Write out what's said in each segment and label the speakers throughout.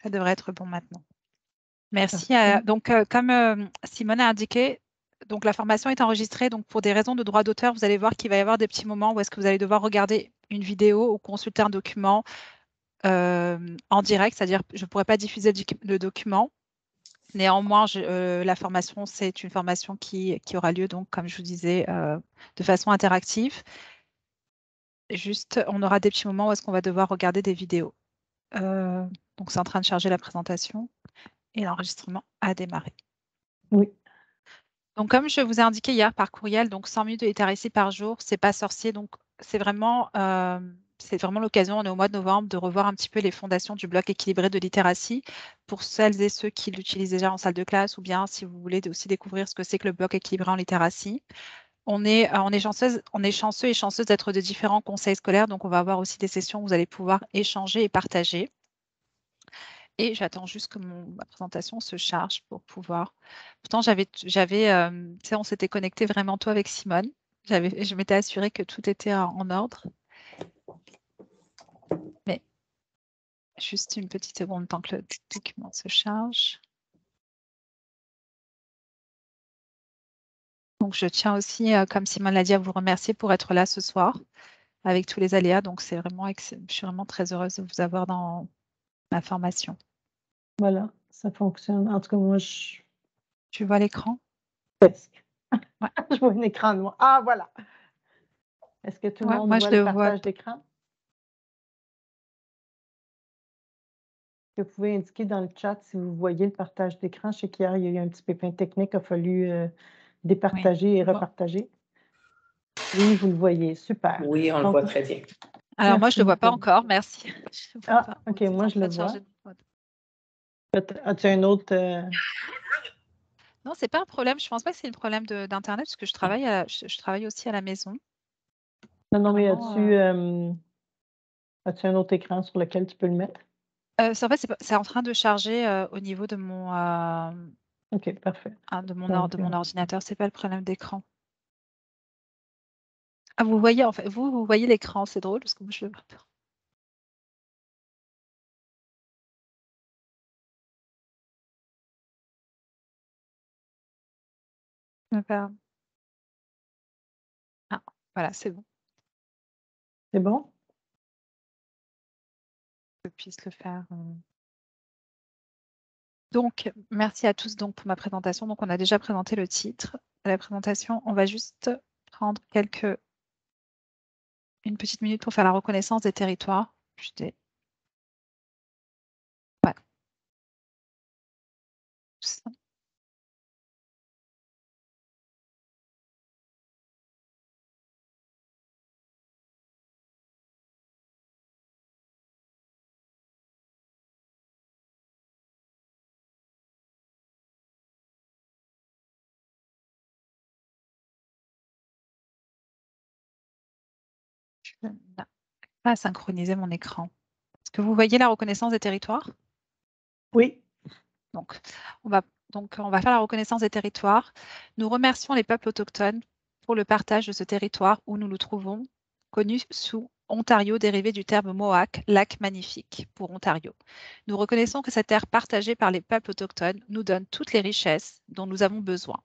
Speaker 1: Ça devrait être bon maintenant. Merci.
Speaker 2: Parfait.
Speaker 1: Donc, comme Simone a indiqué, donc la formation est enregistrée. Donc, pour des raisons de droit d'auteur, vous allez voir qu'il va y avoir des petits moments où est-ce que vous allez devoir regarder une vidéo ou consulter un document en direct, c'est-à-dire je ne pourrais pas diffuser le document. Néanmoins, la formation, c'est une formation qui aura lieu, donc, comme je vous disais, de façon interactive. Juste, on aura des petits moments où est-ce qu'on va devoir regarder des vidéos. Donc, c'est en train de charger la présentation et l'enregistrement a démarré.
Speaker 2: Oui.
Speaker 1: Donc, comme je vous ai indiqué hier par courriel, donc 100 minutes de littératie par jour, c'est pas sorcier. Donc, c'est vraiment l'occasion, on est au mois de novembre, de revoir un petit peu les fondations du bloc équilibré de littératie pour celles et ceux qui l'utilisent déjà en salle de classe ou bien si vous voulez aussi découvrir ce que c'est que le bloc équilibré en littératie. On est chanceux et chanceuses d'être de différents conseils scolaires, donc on va avoir aussi des sessions où vous allez pouvoir échanger et partager. Et j'attends juste que ma présentation se charge pour pouvoir. Pourtant, tu sais, on s'était connecté vraiment tôt avec Simone. Je m'étais assurée que tout était en ordre. Mais juste une petite seconde tant que le document se charge. Donc, je tiens aussi, comme Simone l'a dit, à vous remercier pour être là ce soir avec tous les aléas. Donc, je suis vraiment très heureuse de vous avoir dans ma formation.
Speaker 2: Voilà, ça fonctionne. En tout cas, moi,
Speaker 1: Tu vois l'écran?
Speaker 2: presque.
Speaker 1: Ouais.
Speaker 2: Je vois un écran noir. Ah, voilà. Est-ce que tout le monde
Speaker 1: Moi,
Speaker 2: voit
Speaker 1: je
Speaker 2: le
Speaker 1: le vois.
Speaker 2: partage d'écran? Vous pouvez indiquer dans le chat si vous voyez le partage d'écran. Je sais qu'hier, il y a eu un petit pépin technique, il a fallu départager et
Speaker 1: Bon.
Speaker 2: repartager. Oui, vous le voyez, super.
Speaker 3: Oui, on le voit très bien.
Speaker 1: Alors, moi, je ne le vois pas
Speaker 2: beaucoup.
Speaker 1: encore, merci.
Speaker 2: Ah, OK, moi, je le vois. As-tu un autre...
Speaker 1: Non, c'est pas un problème. Je pense pas que c'est un problème d'Internet parce que je travaille aussi à la maison.
Speaker 2: Non, mais
Speaker 1: Vraiment,
Speaker 2: as-tu un autre écran sur lequel tu peux le mettre?
Speaker 1: en fait, c'est en train de charger au niveau de mon,
Speaker 2: OK, parfait.
Speaker 1: de mon
Speaker 2: Donc,
Speaker 1: ordinateur. C'est pas le problème d'écran. Ah, vous voyez, en fait, vous voyez l'écran. C'est drôle parce que moi, je le vois pas. Ah, voilà, c'est bon.
Speaker 2: C'est bon?
Speaker 1: Que je puisse le faire. Donc, merci à tous donc, pour ma présentation. Donc, on a déjà présenté le titre de la présentation. On va juste prendre une petite minute pour faire la reconnaissance des territoires. Ouais. Ça. Je n'arrive pas à synchroniser mon écran. Est-ce que vous voyez la reconnaissance des territoires?
Speaker 2: Oui.
Speaker 1: Donc, on va faire la reconnaissance des territoires. Nous remercions les peuples autochtones pour le partage de ce territoire où nous nous trouvons, connu sous Ontario, dérivé du terme Mohawk, lac magnifique pour Ontario. Nous reconnaissons que cette terre partagée par les peuples autochtones nous donne toutes les richesses dont nous avons besoin.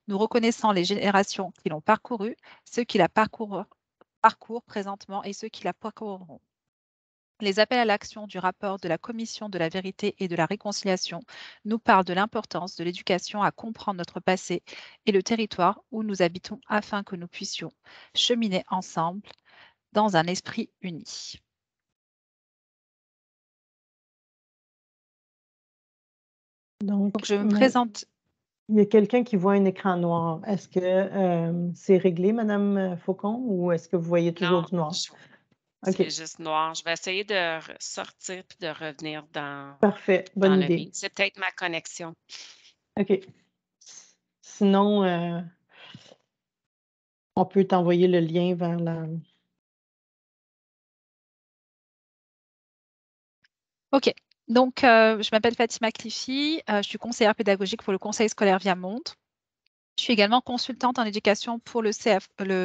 Speaker 1: Nous reconnaissons les générations qui l'ont parcourue, ceux qui la parcourent présentement et ceux qui la parcourront. Les appels à l'action du rapport de la Commission de la vérité et de la réconciliation nous parlent de l'importance de l'éducation à comprendre notre passé et le territoire où nous habitons afin que nous puissions cheminer ensemble dans un esprit uni. Donc je me présente.
Speaker 2: Il y a quelqu'un qui voit un écran noir. Est-ce que c'est réglé, Madame Faucon, ou est-ce que vous voyez toujours du noir?
Speaker 4: C'est juste noir. Je vais essayer de sortir puis de revenir dans,
Speaker 2: Parfait, bonne
Speaker 4: le
Speaker 2: idée.
Speaker 4: meet. C'est peut-être ma connexion.
Speaker 2: OK. Sinon, on peut t'envoyer le lien vers la...
Speaker 1: OK. Donc, je m'appelle Fatima Cliffy. Je suis conseillère pédagogique pour le Conseil scolaire Viamonde. Je suis également consultante en éducation pour le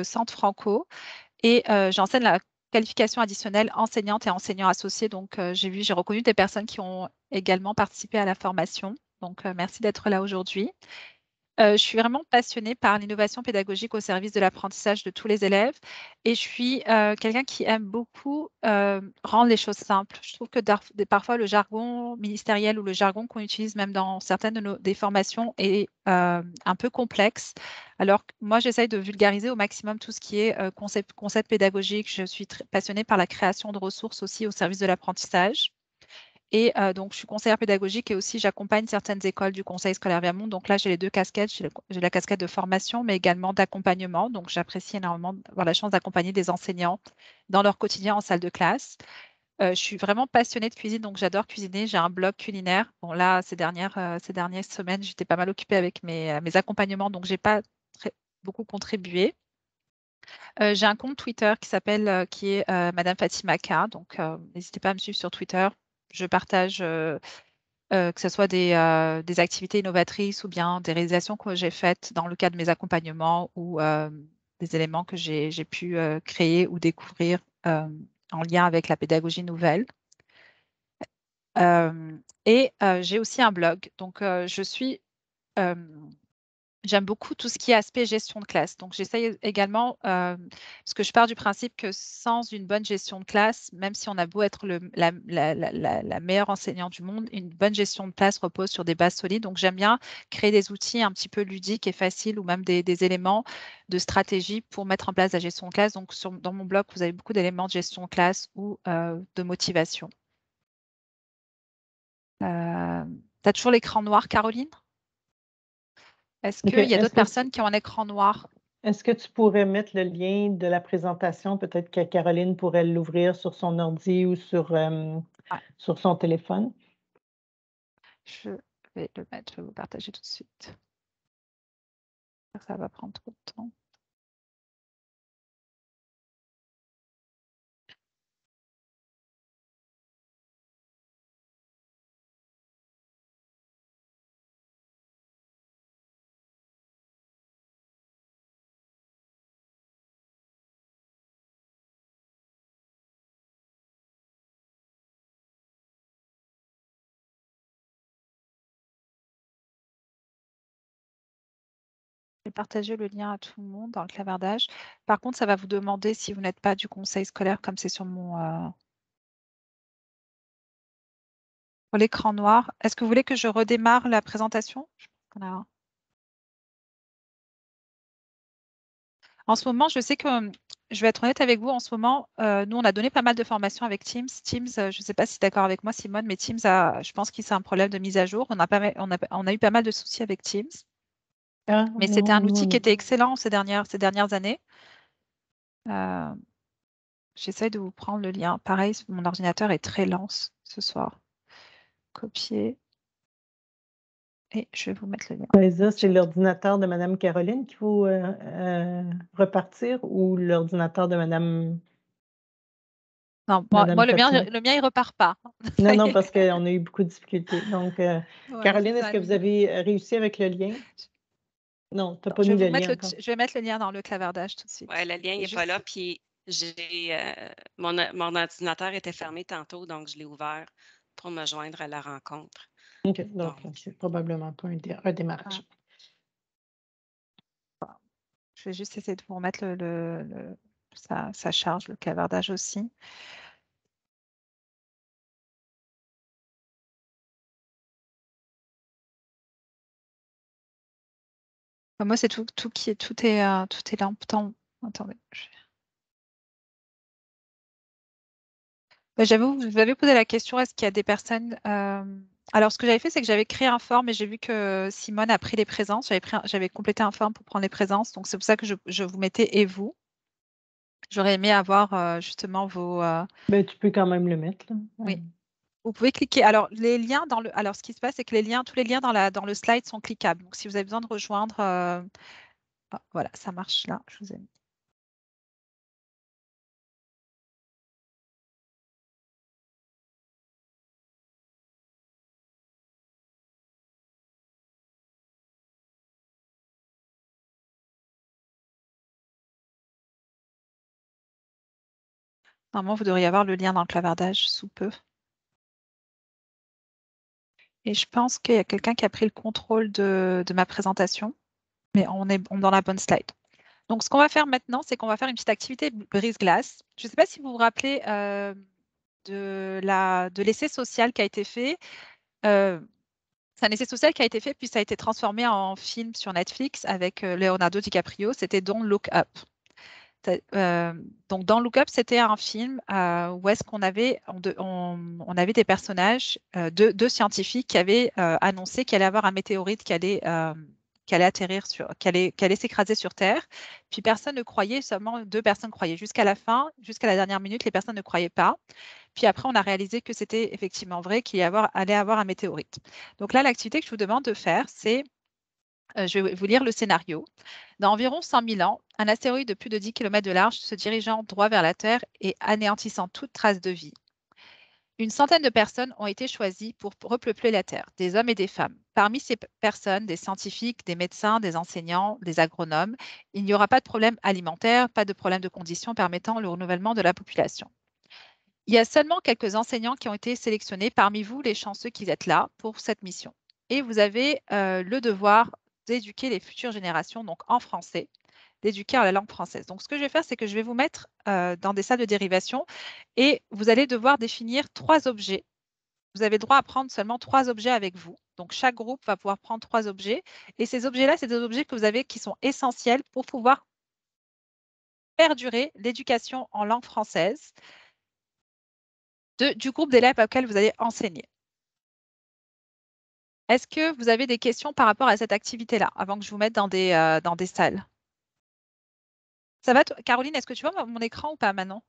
Speaker 1: Centre Franco et j'enseigne la qualification additionnelle enseignante et enseignant associé. Donc, j'ai reconnu des personnes qui ont également participé à la formation. Donc, merci d'être là aujourd'hui. Je suis vraiment passionnée par l'innovation pédagogique au service de l'apprentissage de tous les élèves et je suis quelqu'un qui aime beaucoup rendre les choses simples. Je trouve que parfois le jargon ministériel ou le jargon qu'on utilise même dans certaines des formations est un peu complexe. Alors que moi, j'essaye de vulgariser au maximum tout ce qui est concept pédagogique. Je suis passionnée par la création de ressources aussi au service de l'apprentissage. Et donc, je suis conseillère pédagogique et aussi j'accompagne certaines écoles du Conseil scolaire Viamonde. Donc là, j'ai les deux casquettes. J'ai la casquette de formation, mais également d'accompagnement. Donc, j'apprécie énormément d'avoir la chance d'accompagner des enseignants dans leur quotidien en salle de classe. Je suis vraiment passionnée de cuisine, donc j'adore cuisiner. J'ai un blog culinaire. Bon, là, ces dernières semaines, j'étais pas mal occupée avec mes accompagnements, donc j'ai pas beaucoup contribué. J'ai un compte Twitter qui est Madame Fatima K. Donc, n'hésitez pas à me suivre sur Twitter. Je partage que ce soit des activités innovatrices ou bien des réalisations que j'ai faites dans le cadre de mes accompagnements ou des éléments que j'ai pu créer ou découvrir en lien avec la pédagogie nouvelle. Et j'ai aussi un blog. Donc, j'aime beaucoup tout ce qui est aspect gestion de classe. Donc, j'essaye également, parce que je pars du principe que sans une bonne gestion de classe, même si on a beau être la meilleure enseignante du monde, une bonne gestion de classe repose sur des bases solides. Donc, j'aime bien créer des outils un petit peu ludiques et faciles ou même des éléments de stratégie pour mettre en place la gestion de classe. Donc, dans mon blog, vous avez beaucoup d'éléments de gestion de classe ou de motivation. Tu as toujours l'écran noir, Caroline? Est-ce
Speaker 2: OK.
Speaker 1: qu'il y a d'autres personnes qui ont un écran noir?
Speaker 2: Est-ce que tu pourrais mettre le lien de la présentation? Peut-être que Caroline pourrait l'ouvrir sur son ordi ou sur son téléphone.
Speaker 1: Je vais le mettre, je vais vous partager tout de suite. Ça va prendre trop de temps. Je vais partager le lien à tout le monde dans le clavardage. Par contre, ça va vous demander si vous n'êtes pas du conseil scolaire, comme c'est sur l'écran noir. Est-ce que vous voulez que je redémarre la présentation? En ce moment, je sais que, je vais être honnête avec vous, en ce moment, nous, on a donné pas mal de formations avec Teams. Teams, je ne sais pas si tu es d'accord avec moi, Simone, mais Teams, je pense que c'est un problème de mise à jour. On a eu pas mal de soucis avec Teams.
Speaker 2: Ah,
Speaker 1: Mais
Speaker 2: non,
Speaker 1: c'était un
Speaker 2: nous,
Speaker 1: outil qui était excellent ces dernières années. J'essaie de vous prendre le lien. Pareil, mon ordinateur est très lent ce soir. Copier. Et je vais vous mettre le lien.
Speaker 2: Ça, c'est l'ordinateur de Mme Caroline qu'il faut repartir ou l'ordinateur de Mme
Speaker 1: Non, moi, le
Speaker 2: Fatima?
Speaker 1: mien, il repart pas.
Speaker 2: Non, non, parce qu'on a eu beaucoup de difficultés. Donc,
Speaker 1: Ouais,
Speaker 2: Caroline, est-ce
Speaker 1: ça,
Speaker 2: que vous avez réussi avec le lien? Non, tu n'as pas
Speaker 1: je vais
Speaker 2: mis
Speaker 1: vous
Speaker 2: le
Speaker 1: mettre
Speaker 2: lien encore.
Speaker 1: je vais mettre le lien dans le clavardage tout de
Speaker 4: Ouais,
Speaker 1: suite.
Speaker 4: le lien
Speaker 1: Et
Speaker 4: n'est pas là,
Speaker 1: juste,
Speaker 4: puis mon ordinateur était fermé tantôt, donc je l'ai ouvert pour me joindre à la rencontre.
Speaker 2: OK, donc
Speaker 4: Donc,
Speaker 2: c'est probablement pas un démarrage.
Speaker 1: je vais juste essayer de vous remettre ça charge le clavardage aussi. Moi, c'est tout est là. Attendez. J'avoue, vous avez posé la question, est-ce qu'il y a des personnes... Alors, ce que j'avais fait, c'est que j'avais créé un form et j'ai vu que Simone a pris les présences. J'avais complété un form pour prendre les présences. Donc, c'est pour ça que je vous mettais et vous. J'aurais aimé avoir justement vos...
Speaker 2: Ben, tu peux quand même le mettre, là.
Speaker 1: Oui, vous pouvez cliquer. Alors, les liens Alors, ce qui se passe, c'est que tous les liens dans le slide sont cliquables. Donc, si vous avez besoin de rejoindre... voilà, ça marche là. Je vous ai mis. Normalement, vous devriez avoir le lien dans le clavardage sous peu. Et je pense qu'il y a quelqu'un qui a pris le contrôle de ma présentation, mais on est dans la bonne slide. Donc, ce qu'on va faire maintenant, c'est qu'on va faire une petite activité brise-glace. Je ne sais pas si vous vous rappelez de l'essai social qui a été fait. C'est un essai social qui a été fait, puis ça a été transformé en film sur Netflix avec Leonardo DiCaprio. C'était Don't Look Up. Donc, dans Look Up, c'était un film où est-ce qu'on avait, on avait des personnages, deux scientifiques qui avaient annoncé qu'il allait y avoir un météorite qui allait atterrir qui allait s'écraser sur Terre. Puis personne ne croyait, seulement deux personnes croyaient. Jusqu'à la fin, jusqu'à la dernière minute, les personnes ne croyaient pas. Puis après, on a réalisé que c'était effectivement vrai qu'il allait avoir un météorite. Donc là, l'activité que je vous demande de faire, c'est, je vais vous lire le scénario. Dans environ 100 000 ans, un astéroïde de plus de 10 km de large se dirigeant droit vers la Terre et anéantissant toute trace de vie. Une centaine de personnes ont été choisies pour repeupler la Terre, des hommes et des femmes. Parmi ces personnes, des scientifiques, des médecins, des enseignants, des agronomes, il n'y aura pas de problème alimentaire, pas de problème de conditions permettant le renouvellement de la population. Il y a seulement quelques enseignants qui ont été sélectionnés parmi vous, les chanceux qui êtes là pour cette mission. Et vous avez le devoir d'éduquer les futures générations, donc en français, d'éduquer à la langue française. Donc, ce que je vais faire, c'est que je vais vous mettre dans des salles de dérivation et vous allez devoir définir 3 objets. Vous avez le droit à prendre seulement 3 objets avec vous. Donc, chaque groupe va pouvoir prendre 3 objets. Et ces objets-là, c'est des objets que vous avez qui sont essentiels pour pouvoir perdurer l'éducation en langue française du groupe d'élèves auquel vous allez enseigner. Est-ce que vous avez des questions par rapport à cette activité-là, avant que je vous mette dans des salles? Ça va, Caroline, est-ce que tu vois mon écran ou pas maintenant?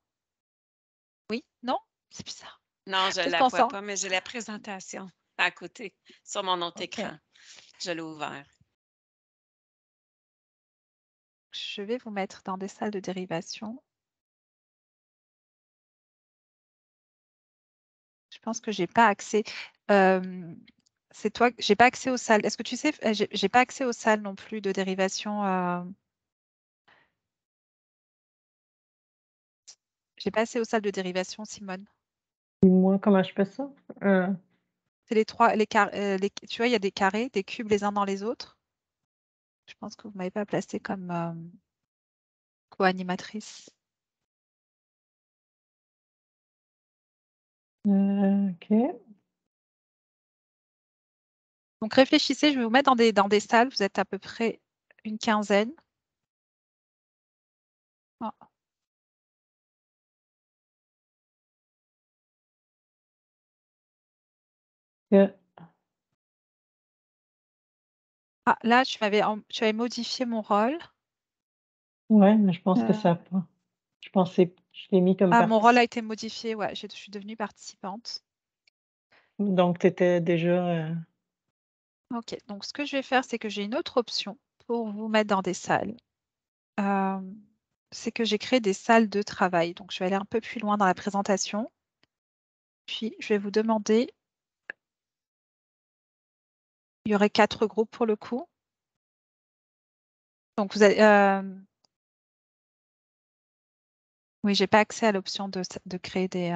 Speaker 1: Oui? Non? C'est bizarre.
Speaker 4: Non, je ne
Speaker 1: Qu'est-ce
Speaker 4: la
Speaker 1: qu'on
Speaker 4: vois
Speaker 1: sent?
Speaker 4: pas, mais j'ai la présentation à côté, sur mon autre
Speaker 1: OK.
Speaker 4: écran. Je l'ai ouvert.
Speaker 1: Je vais vous mettre dans des salles de dérivation. Je pense que j'ai pas accès. C'est toi, j'ai pas accès aux salles. Est-ce que tu sais, j'ai pas accès aux salles non plus de dérivation. J'ai pas accès aux salles de dérivation, Simone.
Speaker 2: Dis-moi comment je fais ça?
Speaker 1: C'est les trois, tu vois, il y a des carrés, des cubes les uns dans les autres. Je pense que vous m'avez pas placé comme co-animatrice.
Speaker 2: OK.
Speaker 1: Donc réfléchissez, je vais vous mettre dans des salles. Vous êtes à peu près une quinzaine. Ah,
Speaker 2: Euh,
Speaker 1: là, tu avais modifié mon rôle.
Speaker 2: ouais, mais je pense que
Speaker 1: Euh,
Speaker 2: ça a pas. Je pensais, je l'ai mis comme
Speaker 1: mon rôle a
Speaker 2: partie.
Speaker 1: été modifié. Ouais, je suis devenue participante.
Speaker 2: Donc, tu étais déjà.
Speaker 1: OK. Donc, ce que je vais faire, c'est que j'ai une autre option pour vous mettre dans des salles. Euh, c'est que j'ai créé des salles de travail. Donc, je vais aller un peu plus loin dans la présentation. Puis, je vais vous demander, il y aurait 4 groupes pour le coup. Donc, vous avez, oui, j'ai pas accès à l'option de créer des.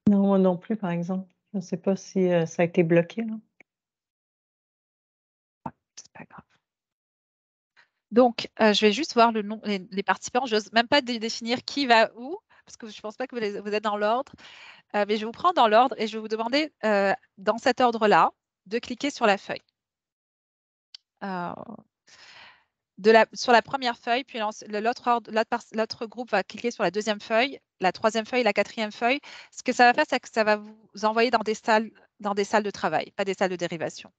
Speaker 2: Non, moi non plus, par exemple. Je ne sais pas si ça a été bloqué, là.
Speaker 1: C'est pas grave. Donc, je vais juste voir le nom, les participants. Je n'ose même pas définir qui va où, parce que je ne pense pas que vous êtes dans l'ordre. Mais je vais vous prendre dans l'ordre et je vais vous demander, dans cet ordre-là, de cliquer sur la feuille. Euh, sur la première feuille, puis l'autre groupe va cliquer sur la deuxième feuille, la troisième feuille, la quatrième feuille. Ce que ça va faire, c'est que ça va vous envoyer dans des salles de travail, pas des salles de dérivation.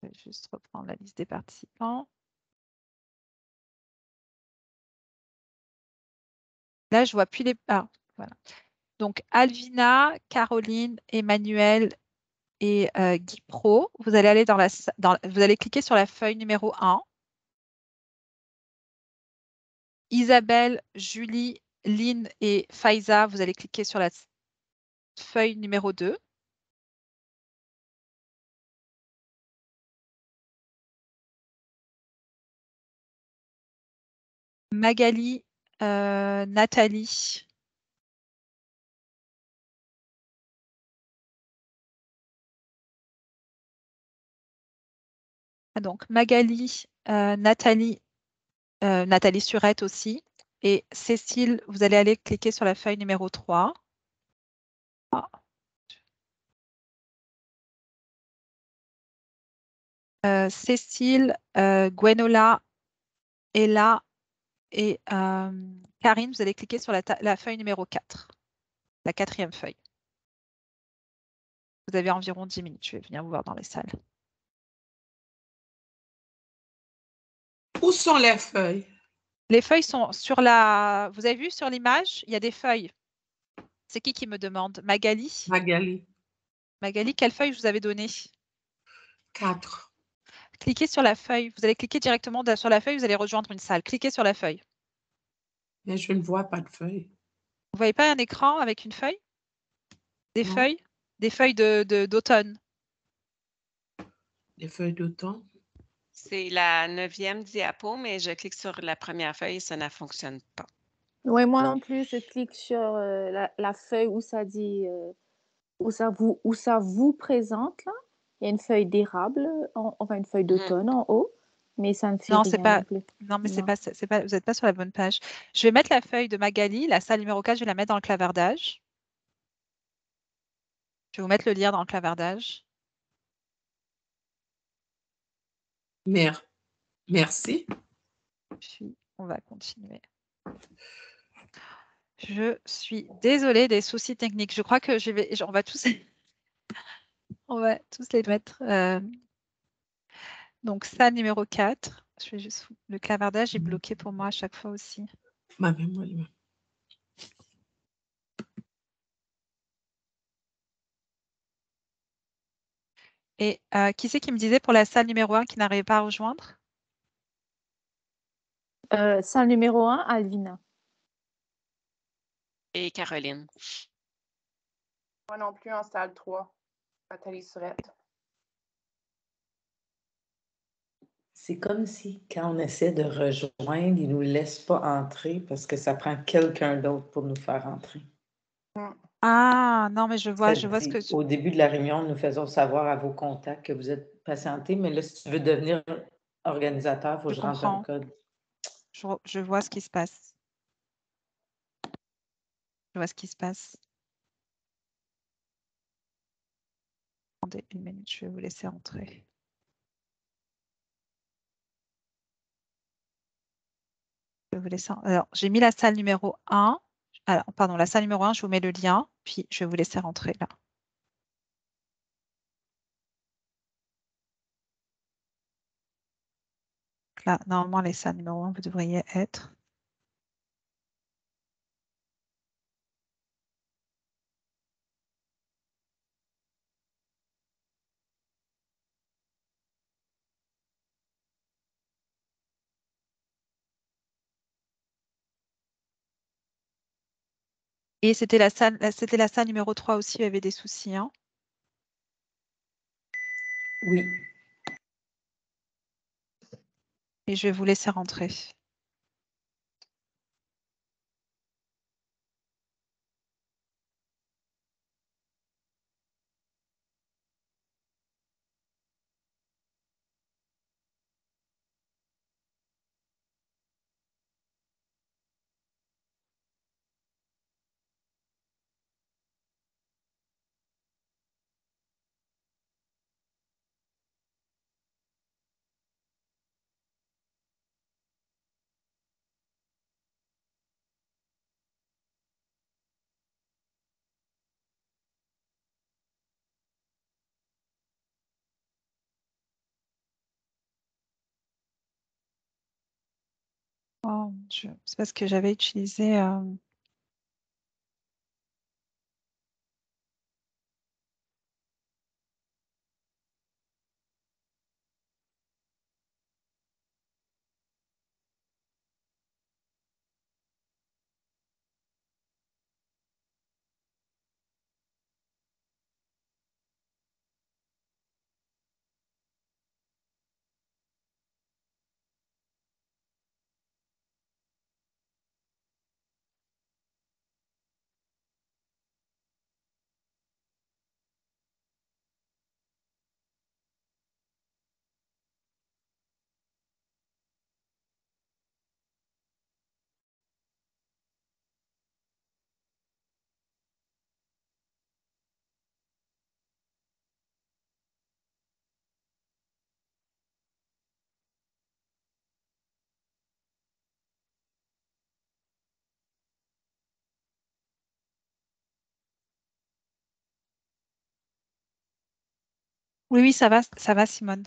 Speaker 1: Je vais juste reprendre la liste des participants. Là, je vois plus les. Ah, voilà. Donc, Alvina, Caroline, Emmanuel et Guy Pro, vous allez aller vous allez cliquer sur la feuille numéro 1. Isabelle, Julie, Lynn et Faiza, vous allez cliquer sur la feuille numéro 2. Magali, Nathalie. Donc Magali, Nathalie, Nathalie Surette aussi. Et Cécile, vous allez aller cliquer sur la feuille numéro 3. Cécile, Gwenola, Ella et Karine, vous allez cliquer sur la feuille numéro 4, la 4e feuille. Vous avez environ 10 minutes. Je vais venir vous voir dans les salles.
Speaker 3: Où sont les feuilles?
Speaker 1: Les feuilles sont sur la... Vous avez vu sur l'image, il y a des feuilles. C'est qui me demande? Magali?
Speaker 3: Magali.
Speaker 1: Magali, quelle feuille je vous avais donnée?
Speaker 3: 4.
Speaker 1: Cliquez sur la feuille. Vous allez cliquer directement sur la feuille, vous allez rejoindre une salle. Cliquez sur la feuille.
Speaker 3: Mais je ne vois pas de feuilles.
Speaker 1: Vous voyez pas un écran avec une feuille? Des
Speaker 3: Non.
Speaker 1: feuilles? Des feuilles d'automne.
Speaker 3: Des feuilles d'automne.
Speaker 4: C'est la 9e diapo, mais je clique sur la première feuille et ça ne fonctionne pas.
Speaker 5: Oui, moi non plus, je clique sur la feuille où ça dit, où ça vous présente, là. Il y a une feuille d'érable, enfin une feuille d'automne en haut, mais ça ne fait
Speaker 1: Non,
Speaker 5: rien
Speaker 1: c'est pas.
Speaker 5: non plus.
Speaker 1: Non, mais
Speaker 5: Non.
Speaker 1: c'est pas. Vous n'êtes pas sur la bonne page. Je vais mettre la feuille de Magali, la salle numéro 4, je vais la mettre dans le clavardage. Je vais vous mettre le lien dans le clavardage.
Speaker 3: Merci.
Speaker 1: Puis, on va continuer. Je suis désolée des soucis techniques. Je crois que on va tous, on va tous les mettre. Donc, salle numéro 4. Je vais juste... Le clavardage est bloqué pour moi à chaque fois aussi.
Speaker 3: Ma mémoire.
Speaker 1: Et qui c'est qui me disait pour la salle numéro 1 qui n'arrivait pas à rejoindre?
Speaker 5: Salle numéro 1, Alvina.
Speaker 4: Et Caroline.
Speaker 6: Moi non plus en salle 3. Nathalie Surette.
Speaker 7: C'est comme si, quand on essaie de rejoindre, ils ne nous laissent pas entrer parce que ça prend quelqu'un d'autre pour nous faire entrer.
Speaker 1: Ah, non, mais je vois ce que tu...
Speaker 7: Au début de la réunion, nous faisons savoir à vos contacts que vous êtes patientés, mais là, si tu veux devenir organisateur, il faut que je rentre un code.
Speaker 1: Je vois ce qui se passe. Je vois ce qui se passe. Attendez une minute, je vais vous laisser entrer. Je vais vous laisser... Alors, j'ai mis la salle numéro 1. Alors, pardon, la salle numéro 1, je vous mets le lien, puis je vais vous laisser rentrer là. Là, normalement, les salles numéro 1, vous devriez être. Et c'était la salle numéro 3 aussi, il y avait des soucis. Hein.
Speaker 7: Oui.
Speaker 1: Et je vais vous laisser rentrer. Oh, c'est parce que j'avais utilisé... Oui, oui, ça va, Simone.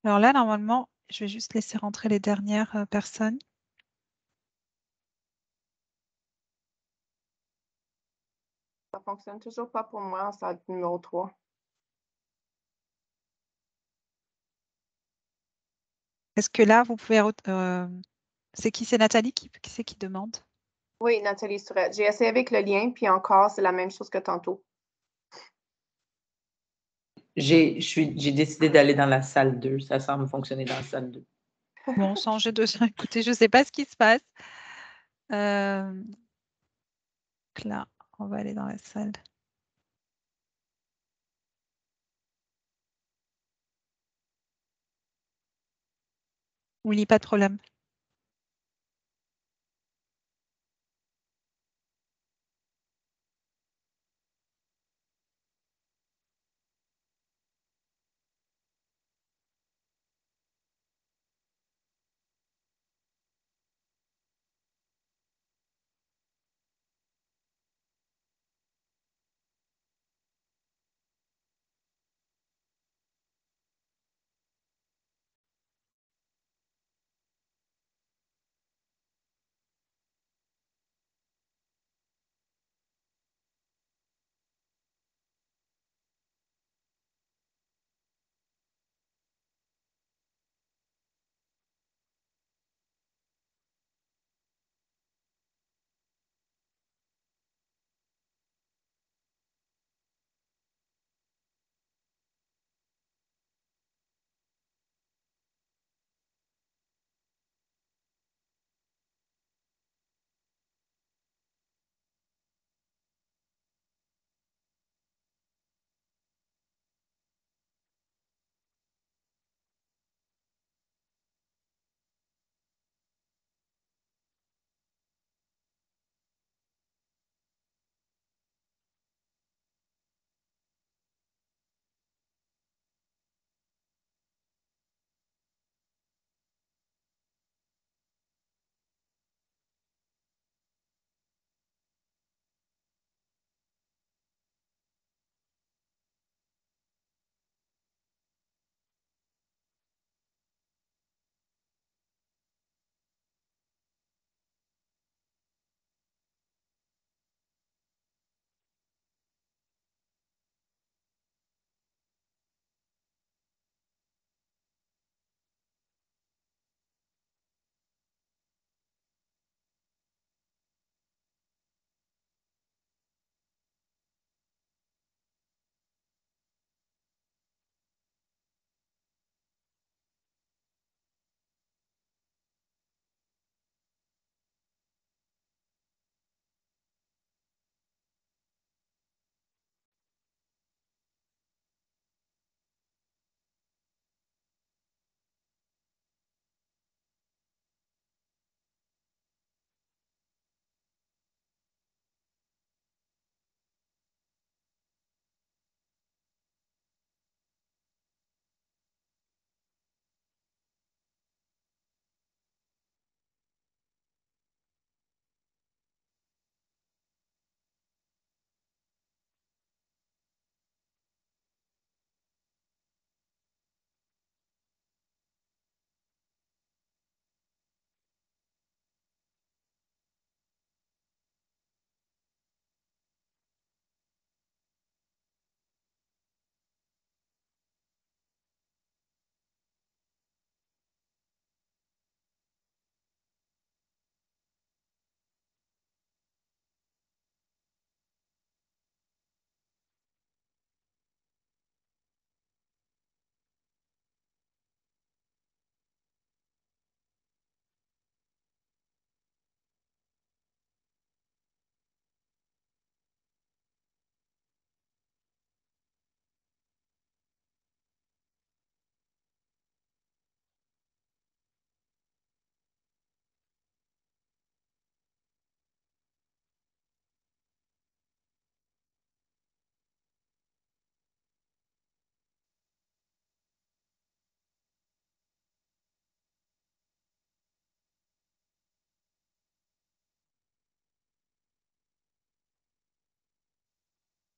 Speaker 1: Alors là, normalement, je vais juste laisser rentrer les dernières personnes.
Speaker 6: Ça fonctionne toujours pas pour moi en salle numéro 3.
Speaker 1: Est-ce que là, vous pouvez... c'est qui? C'est Nathalie qui c'est qui demande?
Speaker 6: Oui, Nathalie Surette. J'ai essayé avec le lien, puis encore, c'est la même chose que tantôt.
Speaker 7: J'ai décidé d'aller dans la salle 2. Ça semble fonctionner dans la salle 2.
Speaker 1: Bon, changer de... Écoutez, je ne sais pas ce qui se passe. Donc là, on va aller dans la salle. Oui, pas de problème.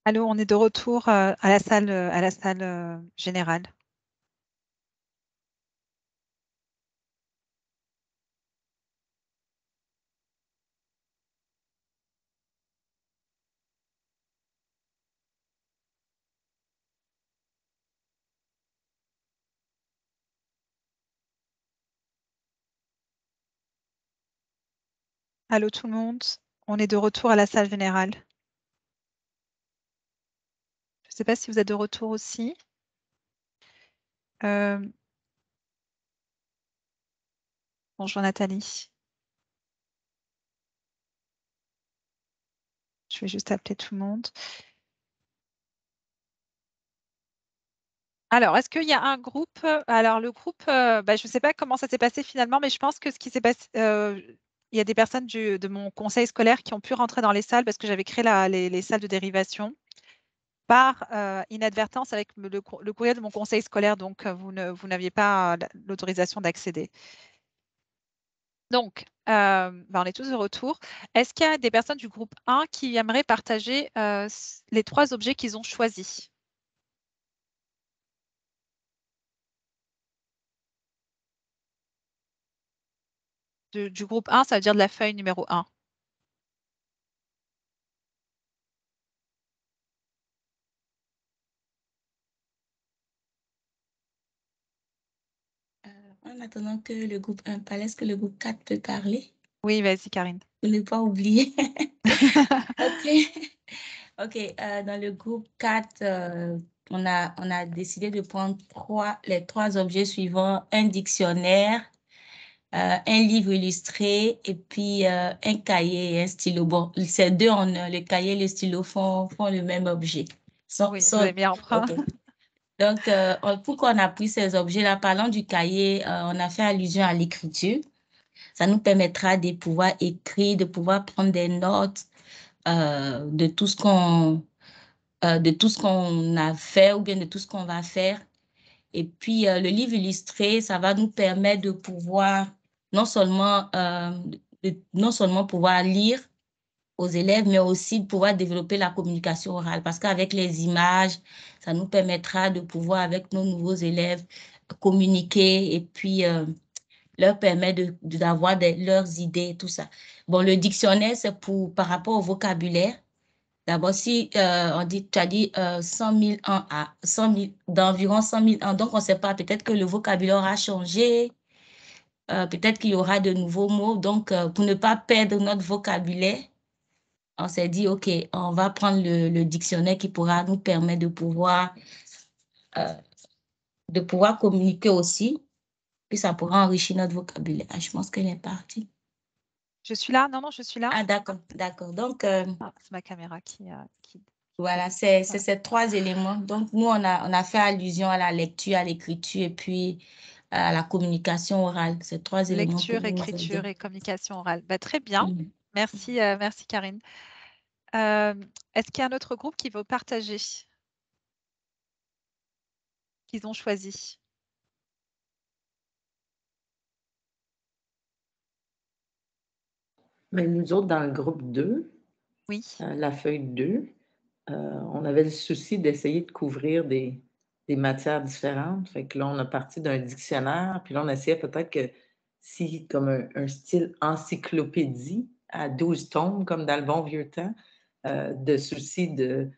Speaker 1: Allô, on est de retour à la salle générale. Allô tout le monde, on est de retour à la salle générale. Je ne sais pas si vous êtes de retour aussi. Bonjour Nathalie. Je vais juste appeler tout le monde. Alors, est-ce qu'il y a un groupe? Alors, le groupe, je ne sais pas comment ça s'est passé finalement, mais je pense que ce qui s'est passé, il y a des personnes de mon conseil scolaire qui ont pu rentrer dans les salles parce que j'avais créé les salles de dérivation par inadvertance avec le courrier de mon conseil scolaire, donc vous n'aviez pas l'autorisation d'accéder. Donc, on est tous de retour. Est-ce qu'il y a des personnes du groupe 1 qui aimeraient partager les 3 objets qu'ils ont choisis? Du groupe 1, ça veut dire de la feuille numéro 1.
Speaker 8: En attendant que le groupe 1 parle, est-ce que le groupe 4 peut parler?
Speaker 1: Oui, vas-y, Karine.
Speaker 8: Je ne l'ai pas oublié. OK. OK. Dans le groupe 4, on a décidé de prendre les 3 objets suivants, un dictionnaire, un livre illustré et puis un cahier et un stylo. Bon, ces deux en un, le cahier et le stylo font le même objet.
Speaker 1: Oui, vous avez mis emprunt.
Speaker 8: OK. Donc, pourquoi on a pris ces objets-là? Parlant du cahier, on a fait allusion à l'écriture. Ça nous permettra de pouvoir écrire, de pouvoir prendre des notes de tout ce qu'on a fait ou bien de tout ce qu'on va faire. Et puis, le livre illustré, ça va nous permettre de pouvoir non seulement pouvoir lire aux élèves, mais aussi de pouvoir développer la communication orale. Parce qu'avec les images, ça nous permettra de pouvoir, avec nos nouveaux élèves, communiquer et puis leur permettre d'avoir leurs idées, tout ça. Bon, le dictionnaire, c'est par rapport au vocabulaire. D'abord, si tu as dit 100 000 ans d'environ 100 000 ans, donc on ne sait pas, peut-être que le vocabulaire a changé, peut-être qu'il y aura de nouveaux mots. Donc, pour ne pas perdre notre vocabulaire, on s'est dit, OK, on va prendre le dictionnaire qui pourra nous permettre de pouvoir communiquer aussi, puis ça pourra enrichir notre vocabulaire. Je pense qu'elle est partie.
Speaker 1: Je suis là? Non, je suis là.
Speaker 8: Ah, d'accord. Donc,
Speaker 1: c'est ma caméra qui...
Speaker 8: Voilà, c'est ces 3 éléments. Donc, nous, on a fait allusion à la lecture, à l'écriture et puis à la communication orale. Ces 3 éléments.
Speaker 1: Lecture, écriture et communication orale. Très bien. Merci, merci Karine. Est-ce qu'il y a un autre groupe qui veut partager? Qu'ils ont choisi?
Speaker 7: Mais nous autres, dans le groupe 2,
Speaker 1: oui.
Speaker 7: La feuille 2, on avait le souci d'essayer de couvrir des matières différentes. Fait que là, on a parti d'un dictionnaire, puis là, on essayait peut-être que si, comme un style encyclopédie à 12 tomes, comme dans le bon vieux temps, de souci de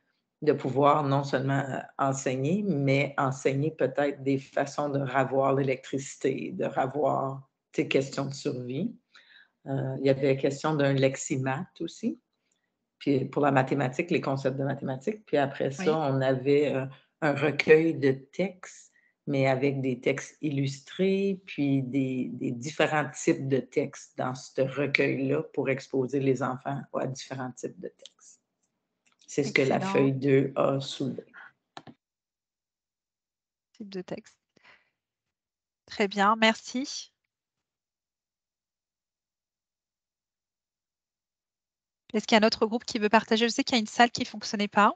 Speaker 7: pouvoir non seulement enseigner, mais enseigner peut-être des façons de ravoir l'électricité, de ravoir tes questions de survie. Il y avait la question d'un leximat aussi. Puis pour la mathématique, les concepts de mathématiques. Puis après ça, on avait un recueil de textes, mais avec des textes illustrés, puis des différents types de textes dans ce recueil-là pour exposer les enfants à différents types de textes. C'est ce que la feuille 2 a soulevé.
Speaker 1: Type de texte. Très bien, merci. Est-ce qu'il y a un autre groupe qui veut partager? Je sais qu'il y a une salle qui ne fonctionnait pas.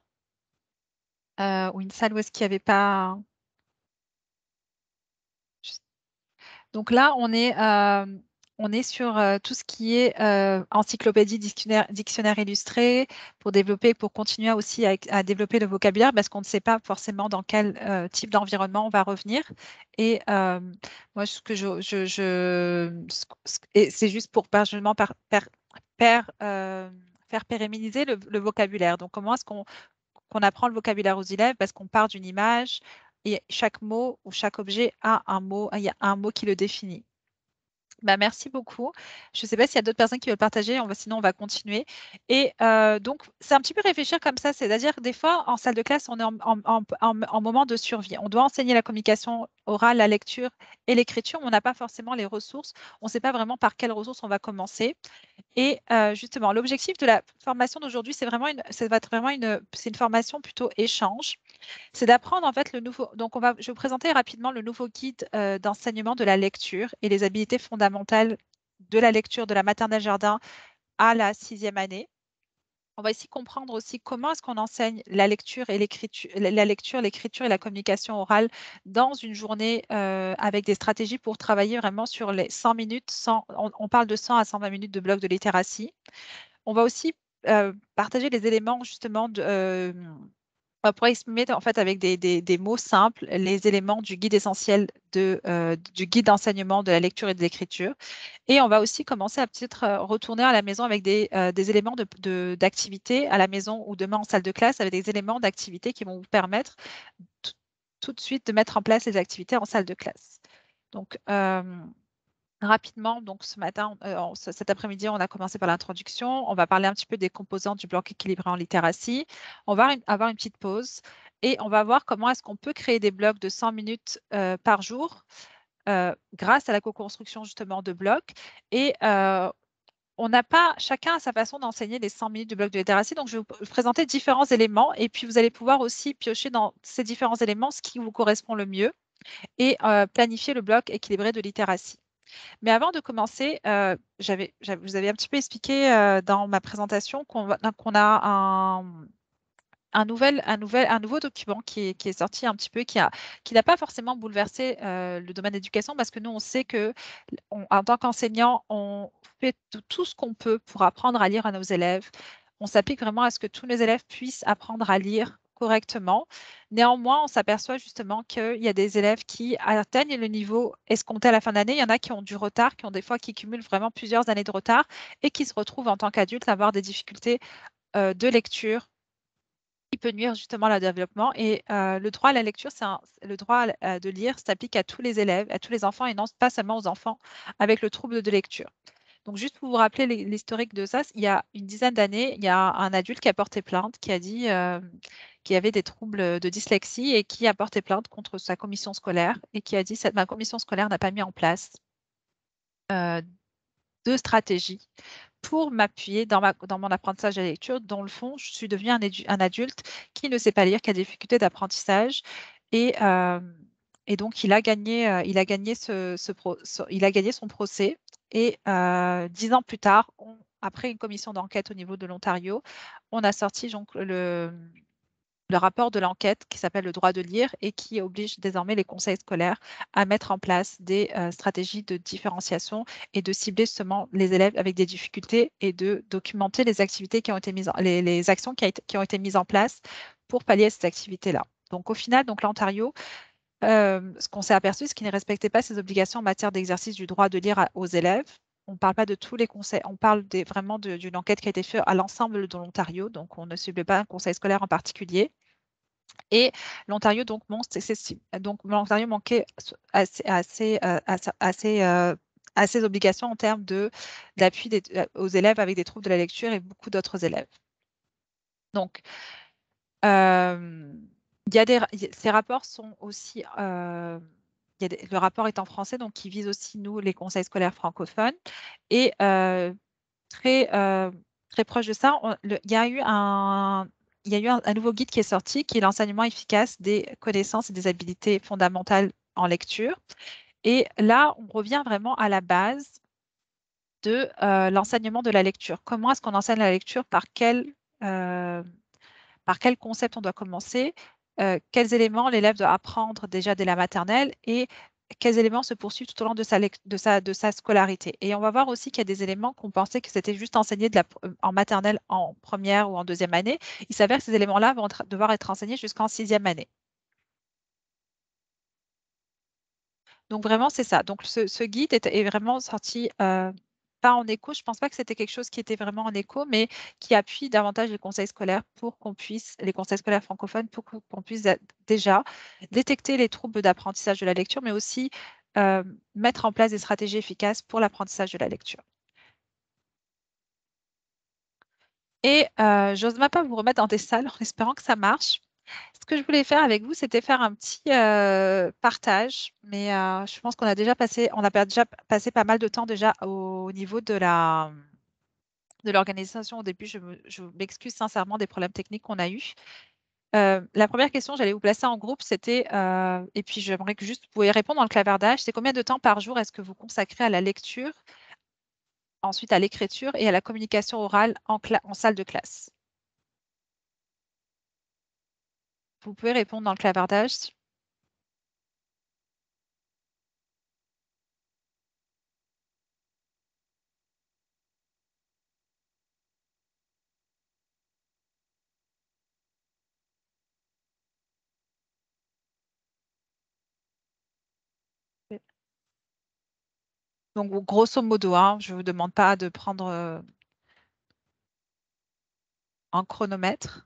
Speaker 1: Ou une salle où est-ce qu'il n'y avait pas... Donc là, on est on est sur tout ce qui est encyclopédie, dictionnaire illustré, pour continuer aussi à développer le vocabulaire, parce qu'on ne sait pas forcément dans quel type d'environnement on va revenir. Et moi, ce que et c'est juste pour faire pérenniser le vocabulaire. Donc, comment est-ce qu'on apprend le vocabulaire aux élèves? Parce qu'on part d'une image et chaque mot ou chaque objet a un mot, il y a un mot qui le définit. Merci beaucoup. Je ne sais pas s'il y a d'autres personnes qui veulent partager, sinon on va continuer. Et donc, c'est un petit peu réfléchir comme ça, c'est-à-dire des fois, en salle de classe, on est en moment de survie. On doit enseigner la communication orale, la lecture et l'écriture, mais on n'a pas forcément les ressources. On ne sait pas vraiment par quelles ressources on va commencer. Et justement, l'objectif de la formation d'aujourd'hui, c'est une formation plutôt échange. C'est d'apprendre en fait le nouveau. Donc, je vais vous présenter rapidement le nouveau guide d'enseignement de la lecture et les habilités fondamentales de la lecture de la maternelle jardin à la 6e année. On va ici comprendre aussi comment est-ce qu'on enseigne la lecture et l'écriture et la communication orale dans une journée avec des stratégies pour travailler vraiment sur les 100 minutes. On parle de 100 à 120 minutes de bloc de littératie. On va aussi partager les éléments justement on pourrait exprimer en fait avec des mots simples les éléments du guide essentiel du guide d'enseignement de la lecture et de l'écriture. Et on va aussi commencer à peut-être retourner à la maison avec des éléments d'activité à la maison ou demain en salle de classe avec des éléments d'activité qui vont vous permettre tout de suite de mettre en place les activités en salle de classe. Donc, rapidement, donc ce matin, cet après-midi, on a commencé par l'introduction. On va parler un petit peu des composants du bloc équilibré en littératie. On va avoir une petite pause et on va voir comment est-ce qu'on peut créer des blocs de 100 minutes par jour grâce à la co-construction justement de blocs. Et on n'a pas, chacun a sa façon d'enseigner les 100 minutes de bloc de littératie. Donc, je vais vous présenter différents éléments et puis vous allez pouvoir aussi piocher dans ces différents éléments ce qui vous correspond le mieux et planifier le bloc équilibré de littératie. Mais avant de commencer, vous avez un petit peu expliqué dans ma présentation qu'on a un nouveau document qui est sorti un petit peu, qui n'a pas forcément bouleversé le domaine d'éducation, parce que nous, on sait que en tant qu'enseignant, on fait tout ce qu'on peut pour apprendre à lire à nos élèves. On s'applique vraiment à ce que tous les élèves puissent apprendre à lire correctement. Néanmoins, on s'aperçoit justement qu'il y a des élèves qui atteignent le niveau escompté à la fin de l'année. Il y en a qui ont du retard, qui cumulent vraiment plusieurs années de retard et qui se retrouvent en tant qu'adultes à avoir des difficultés de lecture qui peut nuire justement à leur développement. Et le droit à la lecture, le droit de lire s'applique à tous les élèves, à tous les enfants et non pas seulement aux enfants avec le trouble de lecture. Donc, juste pour vous rappeler l'historique de ça, il y a une dizaine d'années, il y a un adulte qui a porté plainte, qui a dit qu'il y avait des troubles de dyslexie et qui a porté plainte contre sa commission scolaire et qui a dit ma commission scolaire n'a pas mis en place de stratégie pour m'appuyer dans mon apprentissage de la lecture. Dans le fond, je suis devenue un adulte qui ne sait pas lire, qui a des difficultés d'apprentissage. Et donc, il a gagné son procès. Et 10 ans plus tard, après une commission d'enquête au niveau de l'Ontario, on a sorti donc le rapport de l'enquête qui s'appelle le droit de lire et qui oblige désormais les conseils scolaires à mettre en place des stratégies de différenciation et de cibler justement les élèves avec des difficultés et de documenter les activités qui ont été les actions qui ont été mises en place pour pallier à ces activités-là. Donc au final, l'Ontario, ce qu'on s'est aperçu, c'est qu'il ne respectait pas ses obligations en matière d'exercice du droit de lire aux élèves. On ne parle pas de tous les conseils, on parle vraiment d'une enquête qui a été faite à l'ensemble de l'Ontario, donc on ne cible pas un conseil scolaire en particulier. Et l'Ontario l'Ontario manquait à ses obligations en termes d'appui aux élèves avec des troubles de la lecture et beaucoup d'autres élèves. Donc, ces rapports sont aussi le rapport est en français, donc qui vise aussi, nous, les conseils scolaires francophones. Et très proche de ça, il y a eu un nouveau guide qui est sorti, qui est l'enseignement efficace des connaissances et des habilités fondamentales en lecture. Et là, on revient vraiment à la base de l'enseignement de la lecture. Comment est-ce qu'on enseigne la lecture? Par quel concept on doit commencer? Quels éléments l'élève doit apprendre déjà dès la maternelle et quels éléments se poursuivent tout au long de sa scolarité. Et on va voir aussi qu'il y a des éléments qu'on pensait que c'était juste enseigné en maternelle, en première ou en deuxième année. Il s'avère que ces éléments-là vont devoir être enseignés jusqu'en sixième année. Donc vraiment, c'est ça. Donc ce guide est vraiment sorti pas en écho. Je ne pense pas que c'était quelque chose qui était vraiment en écho, mais qui appuie davantage les conseils scolaires les conseils scolaires francophones, pour qu'on puisse déjà détecter les troubles d'apprentissage de la lecture, mais aussi mettre en place des stratégies efficaces pour l'apprentissage de la lecture. Et j'ose même pas vous remettre dans des salles en espérant que ça marche. Ce que je voulais faire avec vous, c'était faire un petit partage, mais je pense qu'on a déjà passé pas mal de temps déjà au niveau de l'organisation au début. Je m'excuse sincèrement des problèmes techniques qu'on a eus. La première question, j'allais vous placer en groupe, c'était, et puis j'aimerais que juste vous pouvez répondre dans le clavardage, c'est combien de temps par jour est-ce que vous consacrez à la lecture, ensuite à l'écriture et à la communication orale en salle de classe? Vous pouvez répondre dans le clavardage. Donc, grosso modo, hein, je ne vous demande pas de prendre un chronomètre.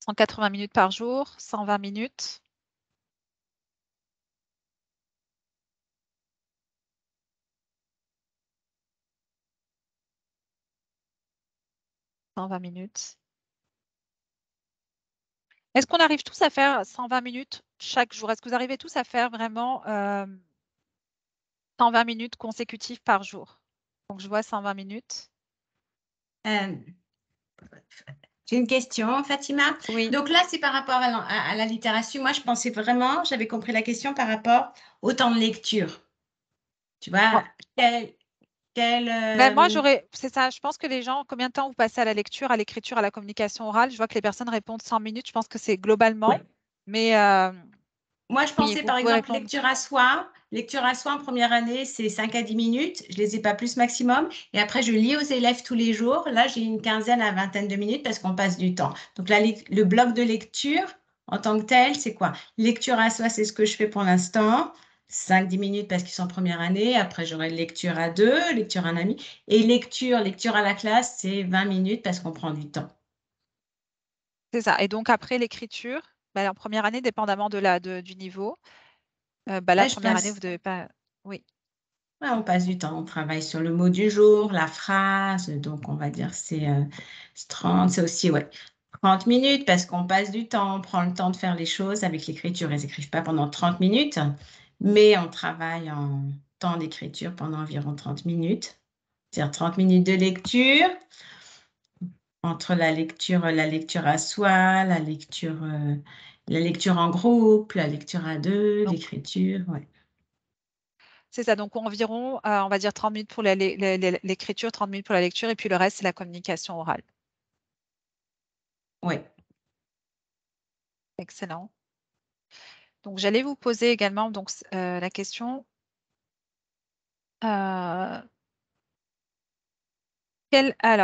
Speaker 1: « 180 minutes par jour, 120 minutes. » 120 minutes. Est-ce qu'on arrive tous à faire 120 minutes chaque jour? Est-ce que vous arrivez tous à faire vraiment 120 minutes consécutives par jour? Donc, je vois 120 minutes.
Speaker 9: J'ai une question, Fatima.
Speaker 1: Oui.
Speaker 9: Donc là, c'est par rapport à la littérature. Moi, je pensais vraiment, j'avais compris la question par rapport au temps de lecture. Tu vois,
Speaker 1: Ben, moi, c'est ça, je pense que les gens, combien de temps vous passez à la lecture, à l'écriture, à la communication orale? Je vois que les personnes répondent 100 minutes. Je pense que c'est globalement.
Speaker 9: Oui.
Speaker 1: Mais
Speaker 9: moi, je pensais
Speaker 1: vous
Speaker 9: par
Speaker 1: pouvez
Speaker 9: exemple
Speaker 1: répondre.
Speaker 9: lecture à soi. Lecture à soi en première année, c'est 5 à 10 minutes. Je ne les ai pas plus maximum. Et après, je lis aux élèves tous les jours. Là, j'ai une quinzaine à vingtaine de minutes parce qu'on passe du temps. Donc, le bloc de lecture en tant que tel, c'est quoi? Lecture à soi, c'est ce que je fais pour l'instant. 5-10 minutes parce qu'ils sont en première année. Après, j'aurai lecture à deux, lecture à un ami. Et lecture à la classe, c'est 20 minutes parce qu'on prend du temps.
Speaker 1: C'est ça. Et donc, après l'écriture, ben, en première année, dépendamment du niveau, la première année, vous ne devez pas... Oui.
Speaker 9: Ouais, on passe du temps, on travaille sur le mot du jour, la phrase, donc on va dire c'est 30, c'est aussi 30 minutes parce qu'on passe du temps, on prend le temps de faire les choses avec l'écriture. Ils n'écrivent pas pendant 30 minutes, mais on travaille en temps d'écriture pendant environ 30 minutes. C'est-à-dire 30 minutes de lecture, entre la lecture à soi, la lecture en groupe, la lecture à deux, l'écriture, ouais.
Speaker 1: C'est ça, donc environ, on va dire 30 minutes pour l'écriture, 30 minutes pour la lecture, et puis le reste, c'est la communication orale.
Speaker 9: Oui.
Speaker 1: Excellent. Donc, j'allais vous poser également la question. Alors,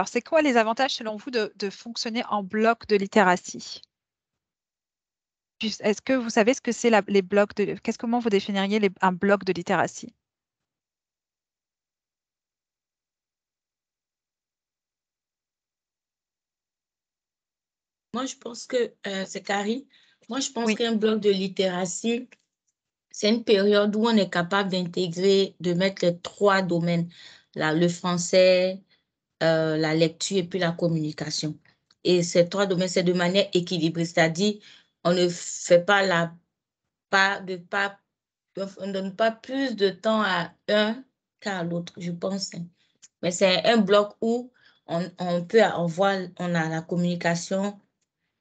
Speaker 1: c'est quoi les avantages selon vous de fonctionner en bloc de littératie? Est-ce que vous savez ce que c'est les blocs comment vous définiriez un bloc de littératie?
Speaker 8: Moi, je pense que c'est Carrie. Moi, je pense
Speaker 1: Oui.
Speaker 8: qu'un bloc de littératie, c'est une période où on est capable d'intégrer, de mettre les trois domaines, le français, la lecture et puis la communication. Et ces trois domaines, c'est de manière équilibrée, c'est-à-dire on ne fait pas on ne donne pas plus de temps à un qu'à l'autre, je pense. Mais c'est un bloc où on a la communication,